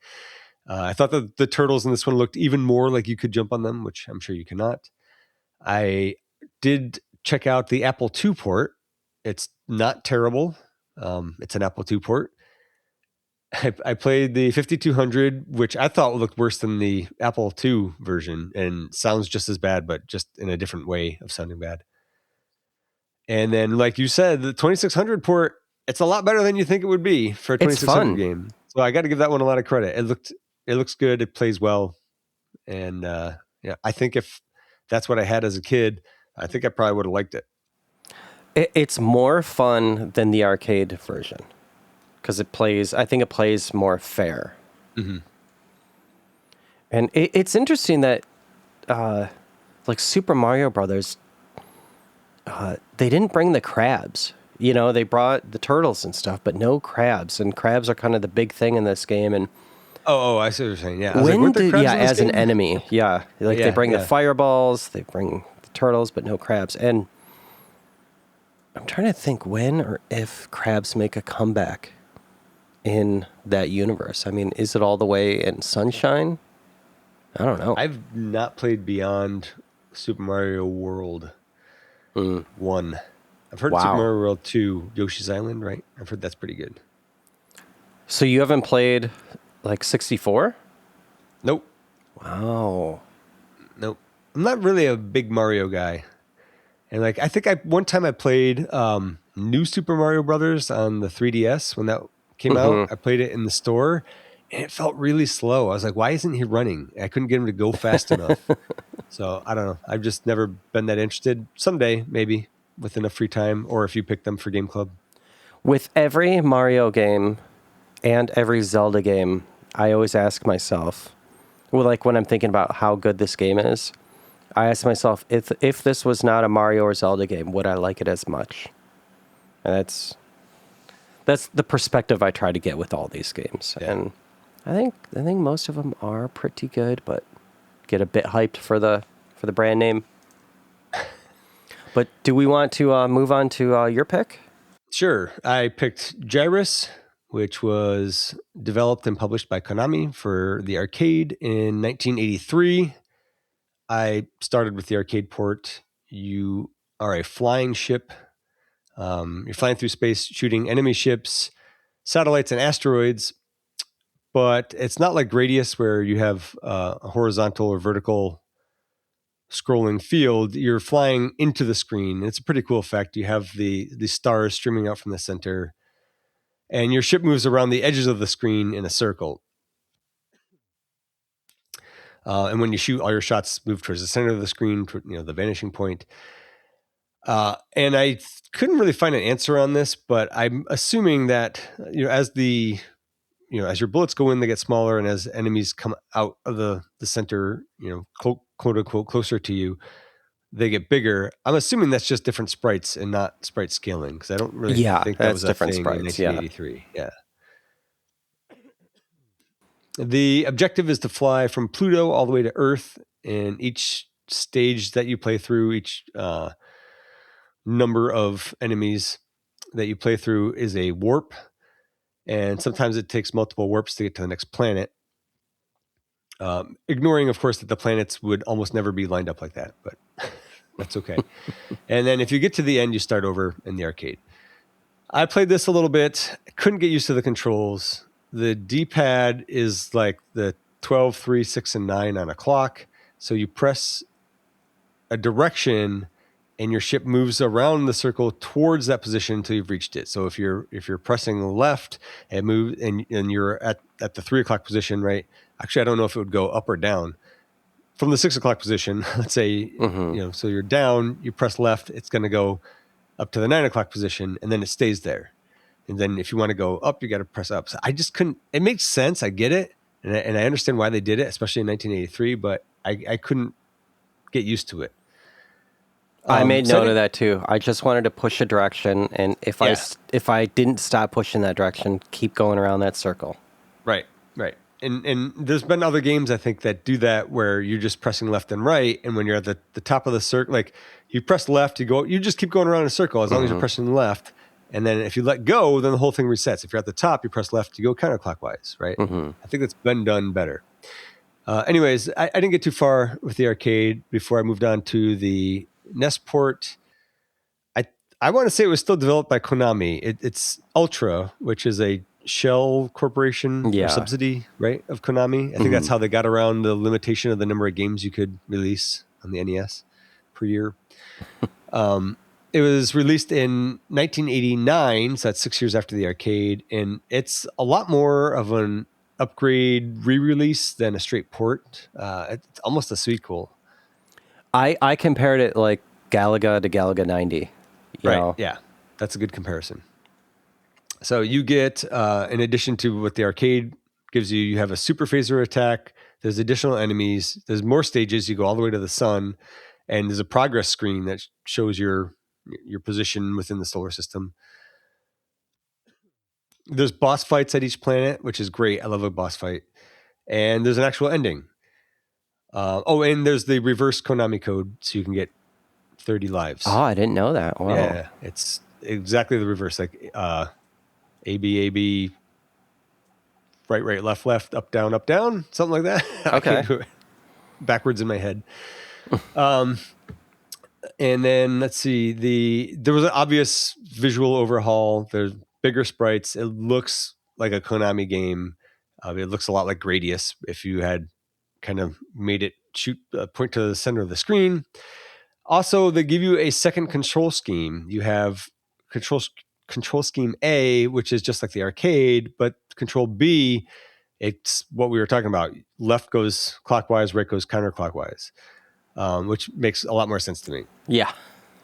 I thought that the turtles in this one looked even more like you could jump on them, which I'm sure you cannot. I did check out the Apple II port. It's not terrible. It's an Apple II port. I played the 5200, which I thought looked worse than the Apple II version and sounds just as bad, but just in a different way of sounding bad. And then, like you said, the 2600 port, it's a lot better than you think it would be for a It's 2600 fun. game. So I got to give that one a lot of credit. It looks good. It plays well. And yeah, I think if that's what I had as a kid, I think I probably would have liked it. It's more fun than the arcade version because I think it plays more fair. Mm-hmm. And it's interesting that, like Super Mario Brothers, they didn't bring the crabs. They brought the turtles and stuff, but no crabs. And crabs are kind of the big thing in this game. And Oh, I see what you're saying. Yeah, I was like, weren't there crabs in this as an game? enemy, yeah, like they bring the yeah. fireballs, they bring the turtles, but no crabs. And I'm trying to think when or if crabs make a comeback in that universe. I mean, is it all the way in Sunshine? I don't know. I've not played beyond Super Mario World 1. I've heard Super Wow. Mario World 2, Yoshi's Island, right? I've heard that's pretty good. So you haven't played like 64? Nope. Wow. Nope. I'm not really a big Mario guy. And like I think one time I played New Super Mario Brothers on the 3DS when that came out. I played it in the store and it felt really slow. I was like, why isn't he running? I couldn't get him to go fast enough. So I don't know. I've just never been that interested. Someday, maybe, with enough free time, or if you pick them for Game Club. With every Mario game and every Zelda game, I always ask myself, well, like when I'm thinking about how good this game is, I ask myself, if this was not a Mario or Zelda game, would I like it as much? And that's the perspective I try to get with all these games. Yeah. And I think most of them are pretty good, but get a bit hyped for the brand name. But do we want to move on to your pick? Sure. I picked Gyruss, which was developed and published by Konami for the arcade in 1983. I started with the arcade port. You are a flying ship. You're flying through space, shooting enemy ships, satellites, and asteroids. But it's not like Gradius, where you have a horizontal or vertical scrolling field. You're flying into the screen. It's a pretty cool effect. You have the stars streaming out from the center, and your ship moves around the edges of the screen in a circle. And when you shoot, all your shots move towards the center of the screen, the vanishing point. And I couldn't really find an answer on this, but I'm assuming that as your bullets go in, they get smaller, and as enemies come out of the center, quote unquote, closer to you, they get bigger. I'm assuming that's just different sprites and not sprite scaling, because I don't really think that was a different thing sprites, in 1983. Yeah. The objective is to fly from Pluto all the way to Earth, and each stage that you play through, each number of enemies that you play through is a warp, and sometimes it takes multiple warps to get to the next planet. Ignoring, of course, that the planets would almost never be lined up like that, but that's okay. And then if you get to the end, you start over in the arcade. I played this a little bit. Couldn't get used to the controls. The D-pad is like the 12, 3, 6, and 9 on a clock. So you press a direction, and your ship moves around the circle towards that position until you've reached it. So if you're pressing left and move and you're at the 3 o'clock position, right? Actually, I don't know if it would go up or down. From the 6 o'clock position, let's say, so you're down, you press left, it's going to go up to the 9 o'clock position, and then it stays there. And then if you want to go up, you got to press up. So I just couldn't. It makes sense. I get it, and I understand why they did it, especially in 1983. But I couldn't get used to it. I made note of that too. I just wanted to push a direction, and if I didn't stop pushing that direction, keep going around that circle. Right. And there's been other games I think that do that where you're just pressing left and right, and when you're at the top of the circle, like you press left, you just keep going around in a circle as long as you're pressing left, and then if you let go, then the whole thing resets. If you're at the top, you press left, you go counterclockwise, right? I think that's been done better. Anyways, I didn't get too far with the arcade before I moved on to the NES port. I want to say it was still developed by Konami. It's Ultra, which is a shell corporation or subsidy, right, of Konami. I think that's how they got around the limitation of the number of games you could release on the NES per year. It was released in 1989, so that's 6 years after the arcade, and it's a lot more of an upgrade re-release than a straight port. It's almost a sequel. I compared it like Galaga to Galaga 90. You know? Yeah, that's a good comparison. So you get, in addition to what the arcade gives you, you have a super phaser attack. There's additional enemies. There's more stages. You go all the way to the sun, and there's a progress screen that shows your position within the solar system. There's boss fights at each planet, which is great. I love a boss fight. And there's an actual ending. And there's the reverse Konami code, so you can get 30 lives. Oh, I didn't know that. Wow. Yeah, it's exactly the reverse. Like A, B, right, left, up, down, something like that. Okay. I can't do it backwards in my head. And then let's see, there was an obvious visual overhaul. There's bigger sprites. It looks like a Konami game. It looks a lot like Gradius if you had kind of made it point to the center of the screen. Also, they give you a second control scheme. You have control scheme A, which is just like the arcade, but control B, it's what we were talking about. Left goes clockwise, right goes counterclockwise, which makes a lot more sense to me. Yeah.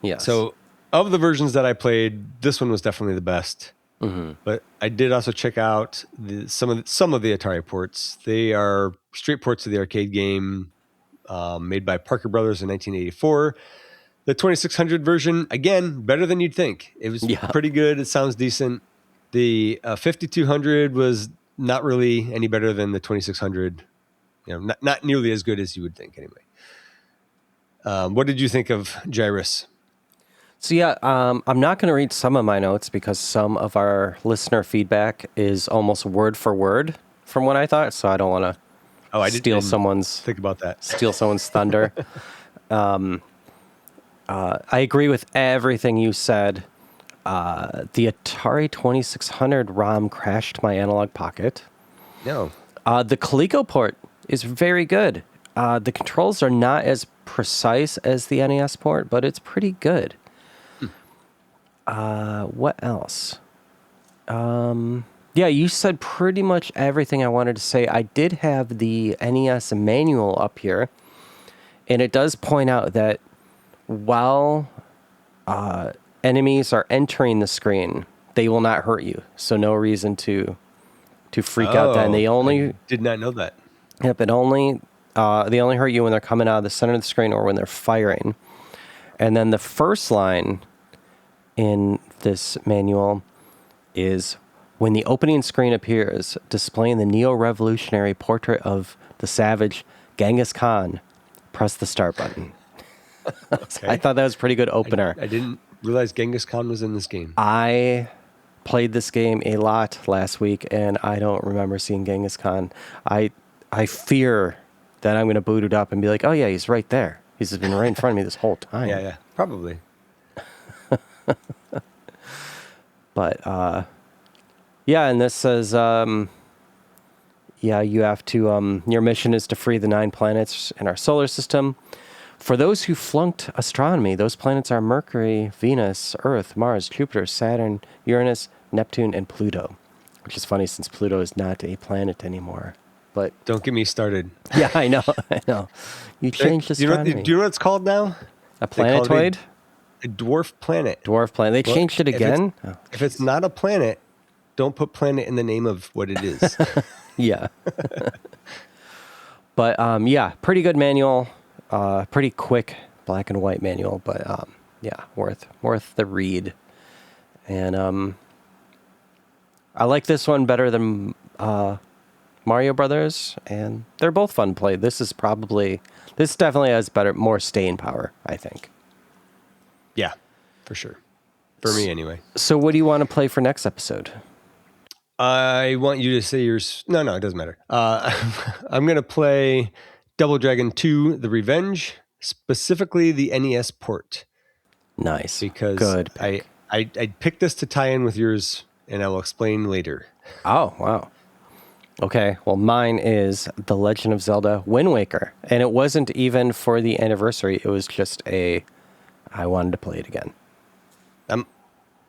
Yeah. So of the versions that I played, this one was definitely the best. But I did also check out some of the Atari ports. They are straight ports of the arcade game made by Parker Brothers in 1984. The 2600 version, again, better than you'd think. It was pretty good. It sounds decent. The 5200 was not really any better than the 2600. Not nearly as good as you would think anyway. What did you think of Gyruss? So I'm not going to read some of my notes because some of our listener feedback is almost word for word from what I thought. So I don't want to steal someone's thunder. I agree with everything you said. The Atari 2600 ROM crashed my Analog Pocket. No. The Coleco port is very good. The controls are not as precise as the NES port, but it's pretty good. What else? You said pretty much everything I wanted to say. I did have the NES manual up here, and it does point out that while enemies are entering the screen, they will not hurt you. So no reason to freak out. Then I did not know that. Yep, they only hurt you when they're coming out of the center of the screen or when they're firing. And then the first line in this manual is, when the opening screen appears, displaying the neo-revolutionary portrait of the savage Genghis Khan, press the start button. Okay. I thought that was a pretty good opener. I didn't realize Genghis Khan was in this game. I played this game a lot last week, and I don't remember seeing Genghis Khan. I fear that I'm going to boot it up and be like, oh yeah, he's right there. He's been right in front of me this whole time. Yeah, probably. But, and this says, you have to, your mission is to free the 9 planets in our solar system. For those who flunked astronomy, those planets are Mercury, Venus, Earth, Mars, Jupiter, Saturn, Uranus, Neptune, and Pluto. Which is funny since Pluto is not a planet anymore. But Don't get me started. yeah, I know. You changed astronomy. Do you know what it's called now? A planetoid? A dwarf planet. Dwarf planet. They changed it again? If it's not a planet, don't put planet in the name of what it is. Yeah. But yeah, pretty good manual. Pretty quick black and white manual, but yeah, worth the read. And I like this one better than Mario Brothers, and they're both fun to play. This definitely has more staying power, I think. Yeah, for sure. For me, anyway. So what do you want to play for next episode? I want you to say yours. No, it doesn't matter. I'm going to play Double Dragon 2, The Revenge, specifically the NES port. Nice. Because good pick. I picked this to tie in with yours, and I will explain later. Oh, wow. Okay, well, mine is The Legend of Zelda Wind Waker. And it wasn't even for the anniversary. It was just I wanted to play it again. I'm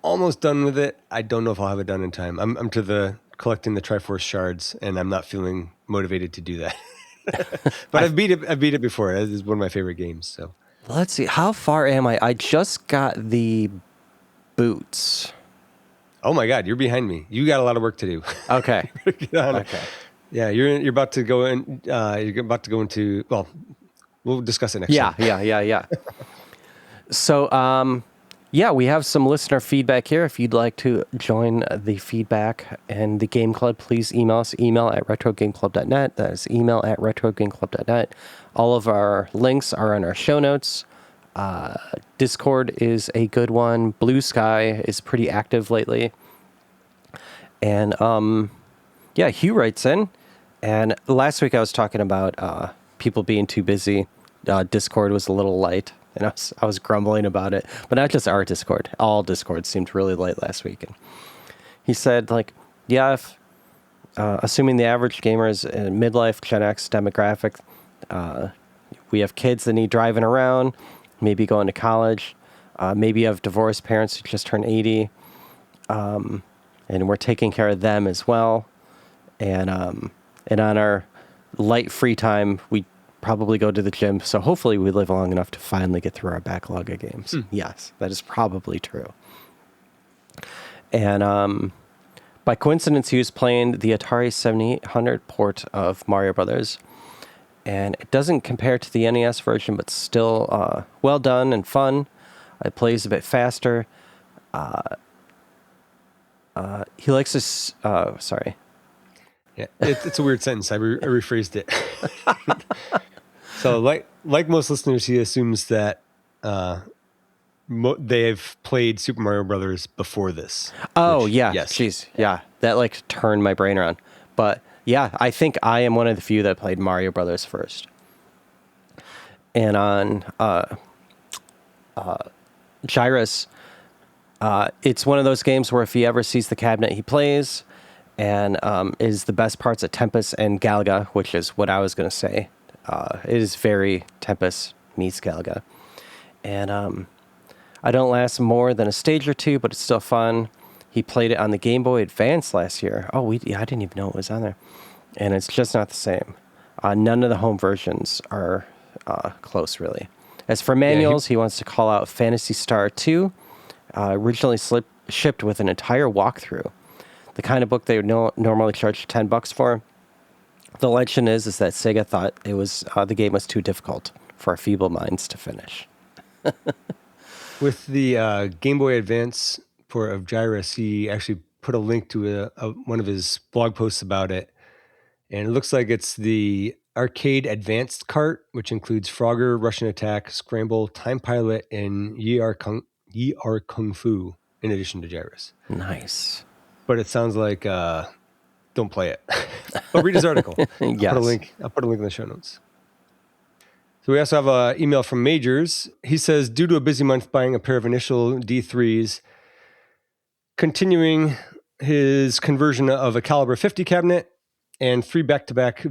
almost done with it. I don't know if I'll have it done in time. I'm to the collecting the Triforce shards, and I'm not feeling motivated to do that. But I've beat it before. It is one of my favorite games. So let's see. How far am I? I just got the boots. Oh my God, you're behind me. You got a lot of work to do. Okay. Get on it. Okay. Yeah, you're about to go in. You're about to go into. Well, we'll discuss it next. Yeah, time. yeah. So, yeah, we have some listener feedback here. If you'd like to join the feedback and the game club, please email us. Email at retrogameclub.net. That is email at retrogameclub.net. All of our links are in our show notes. Discord is a good one. Blue Sky is pretty active lately. And yeah, Hugh writes in. And last week I was talking about people being too busy. Discord was a little light, and I was grumbling about it. But not just our Discord. All Discord seemed really light last week. And he said, like, yeah, if assuming the average gamer is a midlife Gen X demographic, we have kids that need driving around, maybe going to college, maybe you have divorced parents who just turned 80, and we're taking care of them as well. And on our light free time, we probably go to the gym. So hopefully we live long enough to finally get through our backlog of games. Yes, that is probably true. And by coincidence, he was playing the Atari 7800 port of Mario Brothers. And it doesn't compare to the NES version, but still well done and fun. It plays a bit faster. He likes this. Sorry. Yeah, it's a weird sentence. I rephrased it. So, like most listeners, he assumes that they've played Super Mario Brothers before this. Oh, yeah. Yes. Jeez. Yeah. That like turned my brain around. But yeah, I think I am one of the few that played Mario Brothers first. And on Gyruss, it's one of those games where if he ever sees the cabinet, he plays, and is the best parts at Tempest and Galaga, which is what I was going to say. It is very Tempest meets Galaga. And I don't last more than a stage or two, but it's still fun. He played it on the Game Boy Advance last year. Oh, I didn't even know it was on there. And it's just not the same. None of the home versions are close, really. As for manuals, he wants to call out Phantasy Star 2, originally shipped with an entire walkthrough. The kind of book they would normally charge $10 for. The legend is that Sega thought it was the game was too difficult for our feeble minds to finish. With the Game Boy Advance port of Gyruss, he actually put a link to one of his blog posts about it. And it looks like it's the Arcade Advanced cart, which includes Frogger, Russian Attack, Scramble, Time Pilot, and Yi Kung Fu, in addition to Gyruss. Nice. But it sounds like don't play it. But read his article. Yes. I'll put a link in the show notes. So we also have an email from Majors. He says, due to a busy month buying a pair of initial D3s, continuing his conversion of a Caliber 50 cabinet, and 3 back-to-back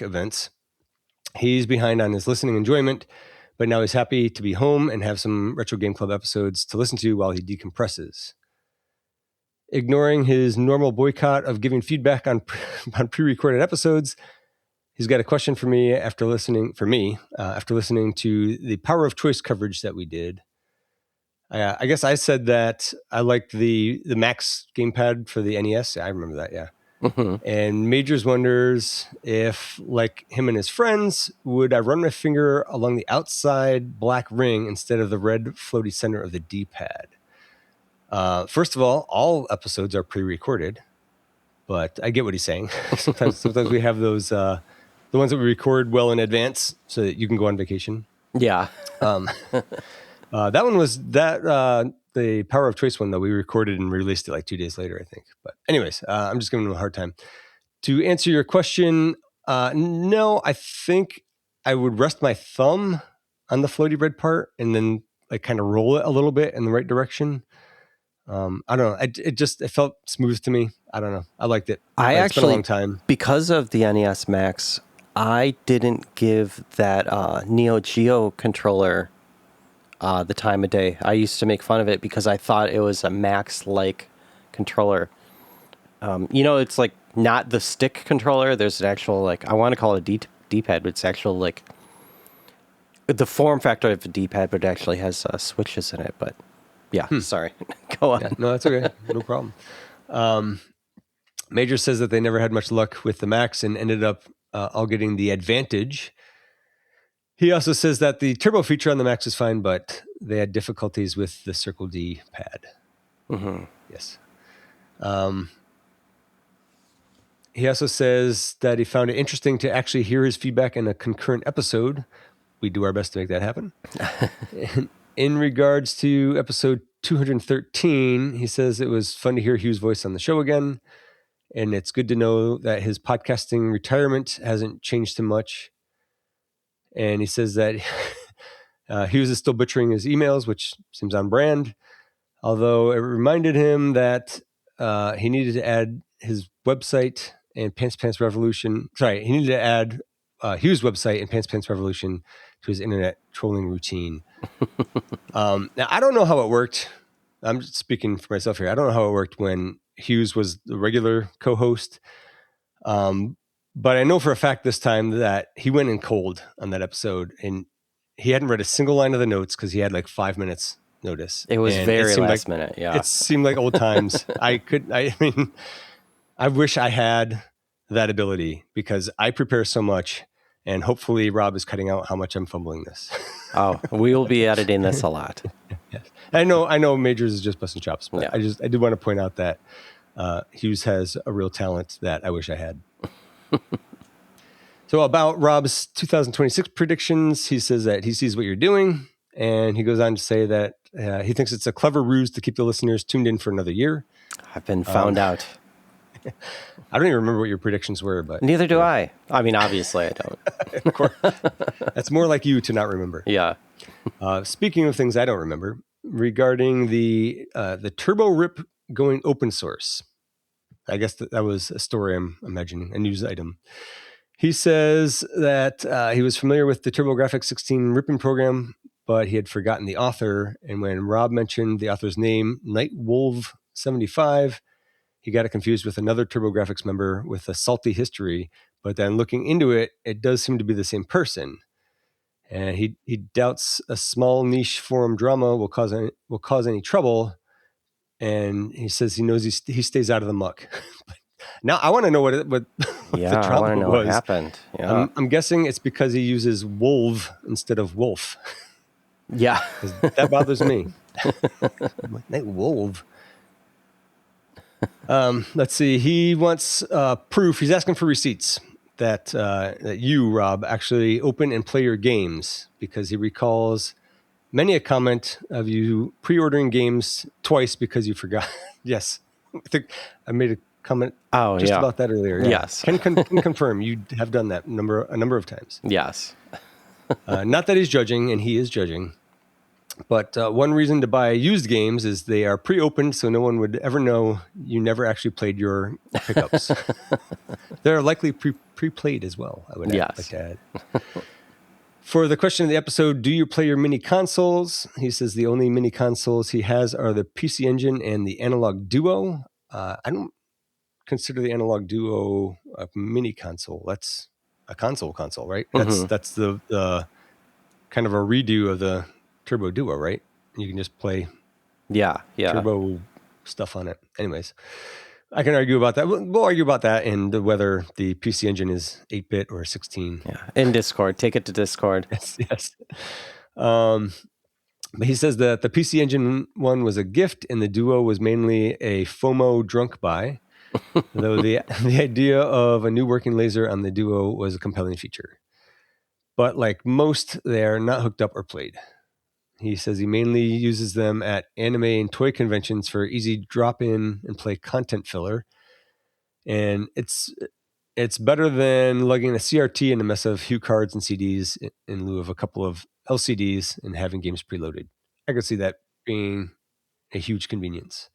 events, He's behind on his listening enjoyment, but now he's happy to be home and have some Retro Game Club episodes to listen to while he decompresses. Ignoring his normal boycott of giving feedback on pre-recorded episodes, he's got a question for me after listening to the Power of Choice coverage that we did. I guess I said that I liked the Max gamepad for the NES. I remember that, yeah. Mm-hmm. And Majors wonders if, like him and his friends, would I run my finger along the outside black ring instead of the red floaty center of the D-pad? First of all episodes are pre-recorded, but I get what he's saying. Sometimes we have those, the ones that we record well in advance so that you can go on vacation. Yeah. That one was the Power of Choice one, though. We recorded and released it like 2 days later, I think. But anyways, I'm just giving him a hard time. To answer your question, no, I think I would rest my thumb on the floaty red part and then like kind of roll it a little bit in the right direction. I don't know. It felt smooth to me. I don't know. I liked it. It's been a long time. Because of the NES Max, I didn't give that Neo Geo controller the time of day. I used to make fun of it because I thought it was a Max-like controller. It's like not the stick controller. There's an actual, like, I want to call it a D-pad, but it's actual, like, the form factor of a D-pad, but it actually has switches in it. But yeah, sorry. Go on. Yeah, no, that's okay. No problem. Major says that they never had much luck with the Max and ended up all getting the Advantage. He also says that the turbo feature on the Max is fine, but they had difficulties with the Circle D pad. Mm-hmm. Yes. He also says that he found it interesting to actually hear his feedback in a concurrent episode. We do our best to make that happen. In regards to episode 213, he says it was fun to hear Hugh's voice on the show again, and it's good to know that his podcasting retirement hasn't changed him much. And he says that Hughes is still butchering his emails, which seems on brand, although it reminded him that he needed to add his website and Pants Revolution. Sorry, he needed to add Hughes' website and Pants Revolution to his internet trolling routine. Now, I don't know how it worked. I'm just speaking for myself here. I don't know how it worked when Hughes was the regular co-host. But I know for a fact this time that he went in cold on that episode, and he hadn't read a single line of the notes because he had like 5 minutes notice. It was very last minute. Yeah. It seemed like old times. I wish I had that ability because I prepare so much, and hopefully Rob is cutting out how much I'm fumbling this. Oh, we will be editing this a lot. Yes. I know Majors is just busting chops, but Yeah. I did want to point out that Hughes has a real talent that I wish I had. So about Rob's 2026 predictions, he says that he sees what you're doing, and he goes on to say that he thinks it's a clever ruse to keep the listeners tuned in for another year. I've been found out. I don't even remember what your predictions were, but Neither do I. I mean, obviously I don't. of course, that's more like you to not remember. Yeah. Speaking of things I don't remember, regarding the Turbo Rip going open source, I guess that was a story I'm imagining, a news item. He says that he was familiar with the TurboGrafx 16 ripping program, but he had forgotten the author. And when Rob mentioned the author's name, Nightwolf75, he got it confused with another TurboGrafx member with a salty history. But then looking into it, it does seem to be the same person. And he doubts a small niche forum drama will cause any trouble. And he says he knows he stays out of the muck. Now I want to know what the drama I want to know was. what happened. Yeah. I'm guessing it's because he uses wolf instead of wolf. Yeah. That bothers me. Night wolf. Let's see. He wants proof. He's asking for receipts that you, Rob, actually open and play your games, because he recalls many a comment of you pre-ordering games twice because you forgot. Yes. I think I made a comment about that earlier. Yeah. Yes. Can confirm you have done that a number of times. Yes. Not that he's judging, and he is judging. But one reason to buy used games is they are pre-opened, so no one would ever know you never actually played your pickups. They're likely pre-played as well, I would like to add. For the question of the episode, do you play your mini consoles? He says the only mini consoles he has are the PC Engine and the Analog Duo. I don't consider the Analog Duo a mini console. That's a console, right? That's the kind of a redo of the Turbo Duo, right? You can just play Turbo stuff on it. Anyways, I can argue about that. We'll argue about that and whether the PC Engine is 8-bit or 16. Yeah, in Discord. Take it to Discord. Yes. But he says that the PC Engine one was a gift and the Duo was mainly a FOMO drunk buy, though the idea of a new working laser on the Duo was a compelling feature. But like most, they are not hooked up or played. He says he mainly uses them at anime and toy conventions for easy drop-in and play content filler. And it's better than lugging a CRT and a mess of Hue cards and CDs in lieu of a couple of LCDs and having games preloaded. I could see that being a huge convenience.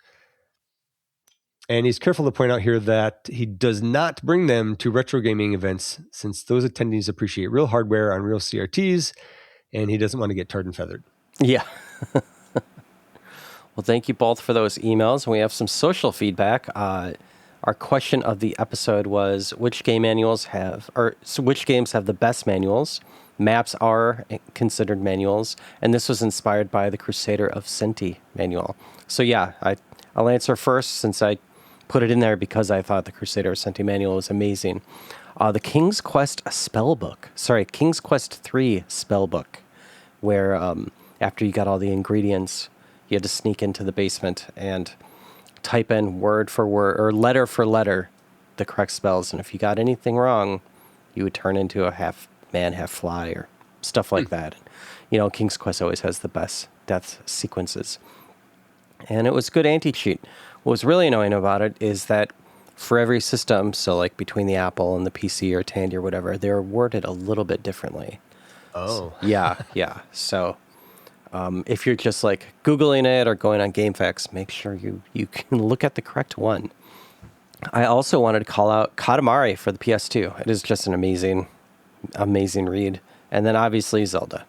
And he's careful to point out here that he does not bring them to retro gaming events since those attendees appreciate real hardware on real CRTs, and he doesn't want to get tarred and feathered. Yeah. Well, thank you both for those emails. We have some social feedback. Our question of the episode was which games have the best manuals? Maps are considered manuals, and this was inspired by the Crusader of Sinti manual. So yeah, I'll answer first since I put it in there because I thought the Crusader of Sinti manual was amazing. The King's Quest King's Quest 3 spellbook, where after you got all the ingredients, you had to sneak into the basement and type in word for word or letter for letter the correct spells, and if you got anything wrong, you would turn into a half man, half fly, or stuff like that. You know, King's Quest always has the best death sequences, and it was a good anti-cheat. What was really annoying about it is that for every system, so like between the Apple and the PC or Tandy or whatever, they're worded a little bit differently. Oh. Yeah. So if you're just like Googling it or going on GameFAQs, make sure you can look at the correct one. I also wanted to call out Katamari for the PS2. It is just an amazing read. And then obviously Zelda.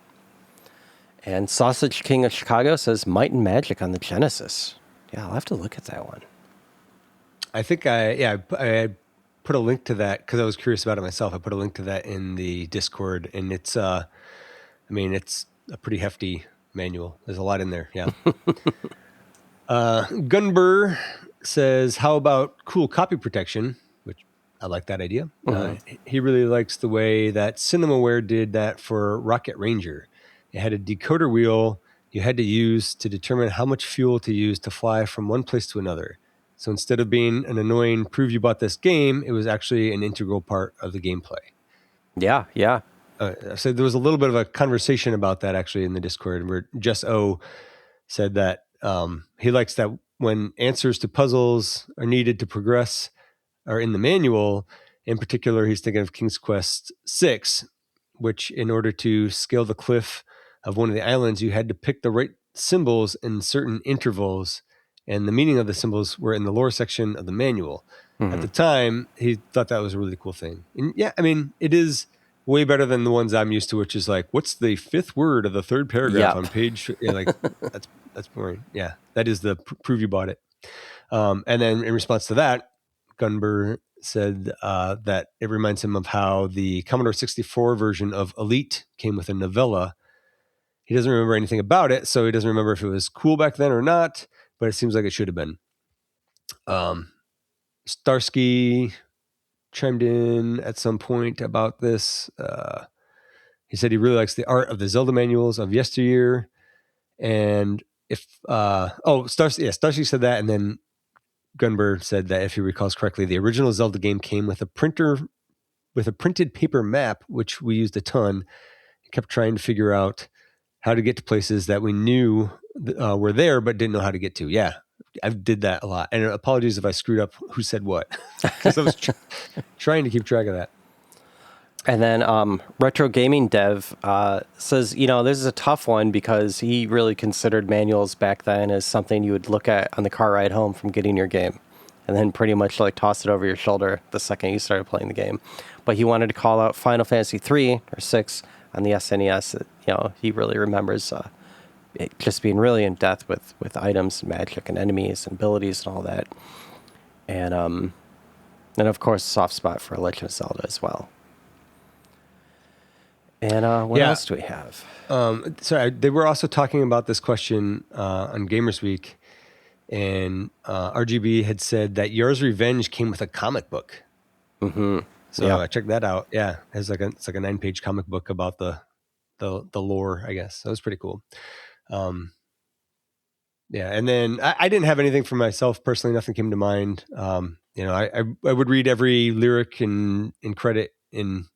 And Sausage King of Chicago says Might and Magic on the Genesis. Yeah, I'll have to look at that one. I think I put a link to that because I was curious about it myself. I put a link to that in the Discord, and it's it's a pretty hefty manual. There's a lot in there. Yeah. Gunbur says, how about cool copy protection? Which I like that idea. He really likes the way that CinemaWare did that for Rocket Ranger. It had a decoder wheel you had to use to determine how much fuel to use to fly from one place to another. So instead of being an annoying prove you bought this game, it was actually an integral part of the gameplay. Yeah. So there was a little bit of a conversation about that actually in the Discord where Jess O said that he likes that when answers to puzzles are needed to progress are in the manual. In particular, he's thinking of King's Quest 6, which in order to scale the cliff of one of the islands, you had to pick the right symbols in certain intervals, and the meaning of the symbols were in the lower section of the manual. At the time, he thought that was a really cool thing. And yeah, I mean, it is way better than the ones I'm used to, which is like, what's the fifth word of the third paragraph on page? Yeah, like that's boring. Yeah, that is the prove you bought it. And then in response to that, Gunbur said that it reminds him of how the Commodore 64 version of Elite came with a novella. He doesn't remember anything about it, so he doesn't remember if it was cool back then or not, but it seems like it should have been. Starsky chimed in at some point about this. He said he really likes the art of the Zelda manuals of yesteryear. And if Starsky said that, and then Gunbur said that if he recalls correctly, the original Zelda game came with a printed paper map, which we used a ton. He kept trying to figure out how to get to places that we knew were there but didn't know how to get to. Yeah, I did that a lot. And apologies if I screwed up who said what, because I was trying to keep track of that. And then Retro Gaming Dev says, this is a tough one because he really considered manuals back then as something you would look at on the car ride home from getting your game, and then pretty much like toss it over your shoulder the second you started playing the game. But he wanted to call out Final Fantasy 3 or 6 on the SNES. He really remembers it just being really in depth with items and magic and enemies and abilities and all that. And of course, soft spot for Legend of Zelda as well. And what else do we have? So they were also talking about this question on Gamers Week, and RGB had said that Yars' Revenge came with a comic book. Mm-hmm. So I checked that out. Yeah, it's like a 9-page comic book about the lore, I guess. That was pretty cool. Yeah, and then I didn't have anything for myself personally. Nothing came to mind. I would read every lyric and credit in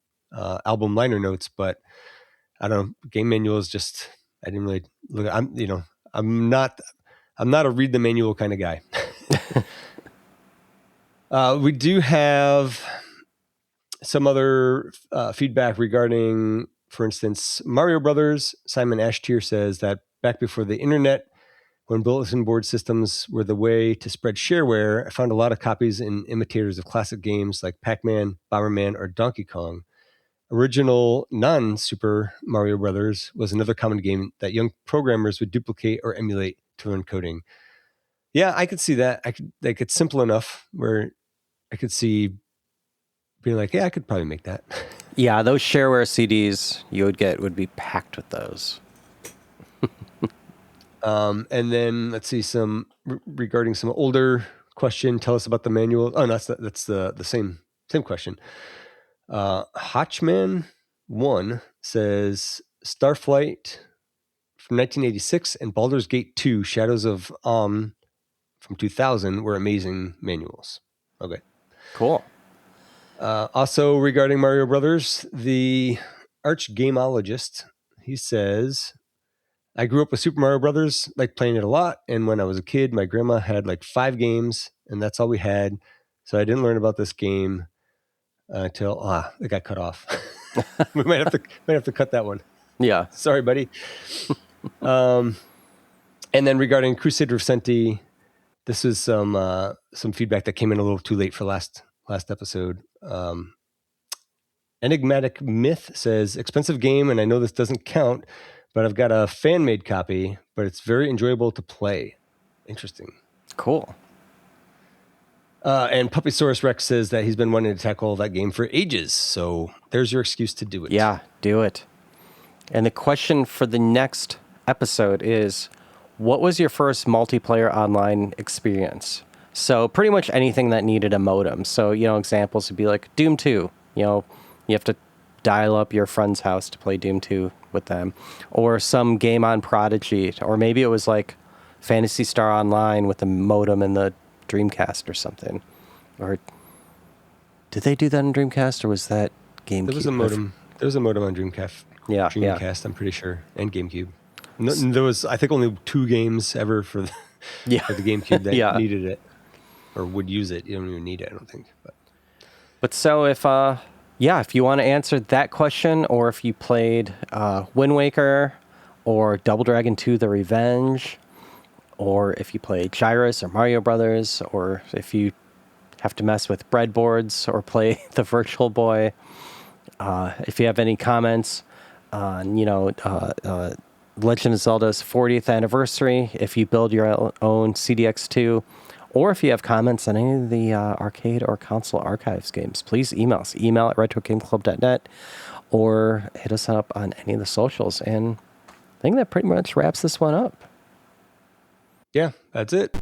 album liner notes, but I don't know, game manuals just, I didn't really look at. I'm not a read the manual kind of guy. We do have some other feedback regarding, for instance, Mario Brothers. Simon Ashtier says that back before the internet, when bulletin board systems were the way to spread shareware, I found a lot of copies and imitators of classic games like Pac-Man, Bomberman, or Donkey Kong. Original non-Super Mario Brothers was another common game that young programmers would duplicate or emulate to learn coding. Yeah, I could see that. It's simple enough where I could see being like, yeah, I could probably make that. Yeah, those shareware CDs you would get would be packed with those. And then let's see some regarding some older question. Tell us about the manual. Oh, no, that's the same question. Hotchman 1 says Starflight from 1986 and Baldur's Gate 2 Shadows of from 2000 were amazing manuals. Okay. Cool. Also regarding Mario Brothers, the Arch Gameologist, he says, I grew up with Super Mario Brothers, like playing it a lot. And when I was a kid, my grandma had like 5 games and that's all we had. So I didn't learn about this game until it got cut off. We might have to cut that one. Yeah. Sorry, buddy. And then regarding Crusader of Senti, this is some feedback that came in a little too late for last episode. Enigmatic Myth says, expensive game, and I know this doesn't count, but I've got a fan-made copy, but it's very enjoyable to play. Interesting. Cool. And Puppysaurus Rex says that he's been wanting to tackle that game for ages, so there's your excuse to do it. Yeah, do it. And the question for the next episode is, what was your first multiplayer online experience? So pretty much anything that needed a modem. So, examples would be like Doom 2. You have to dial up your friend's house to play Doom 2 with them. Or some game on Prodigy. Or maybe it was like Phantasy Star Online with the modem and the Dreamcast or something. Or did they do that on Dreamcast, or was that GameCube? There was a modem. There was a modem on Dreamcast. Yeah, Dreamcast, I'm pretty sure, and GameCube. No, there was, I think, only 2 games ever for the GameCube that needed it or would use it. You don't even need it, I don't think. But so if you want to answer that question, or if you played Wind Waker or Double Dragon 2: The Revenge, or if you played Gyruss or Mario Brothers, or if you have to mess with breadboards or play the Virtual Boy, if you have any comments on, Legend of Zelda's 40th anniversary, if you build your own CDX2, or if you have comments on any of the arcade or console archives games, please email us. Email at retrogameclub.net, or hit us up on any of the socials. And I think that pretty much wraps this one up. Yeah, that's it.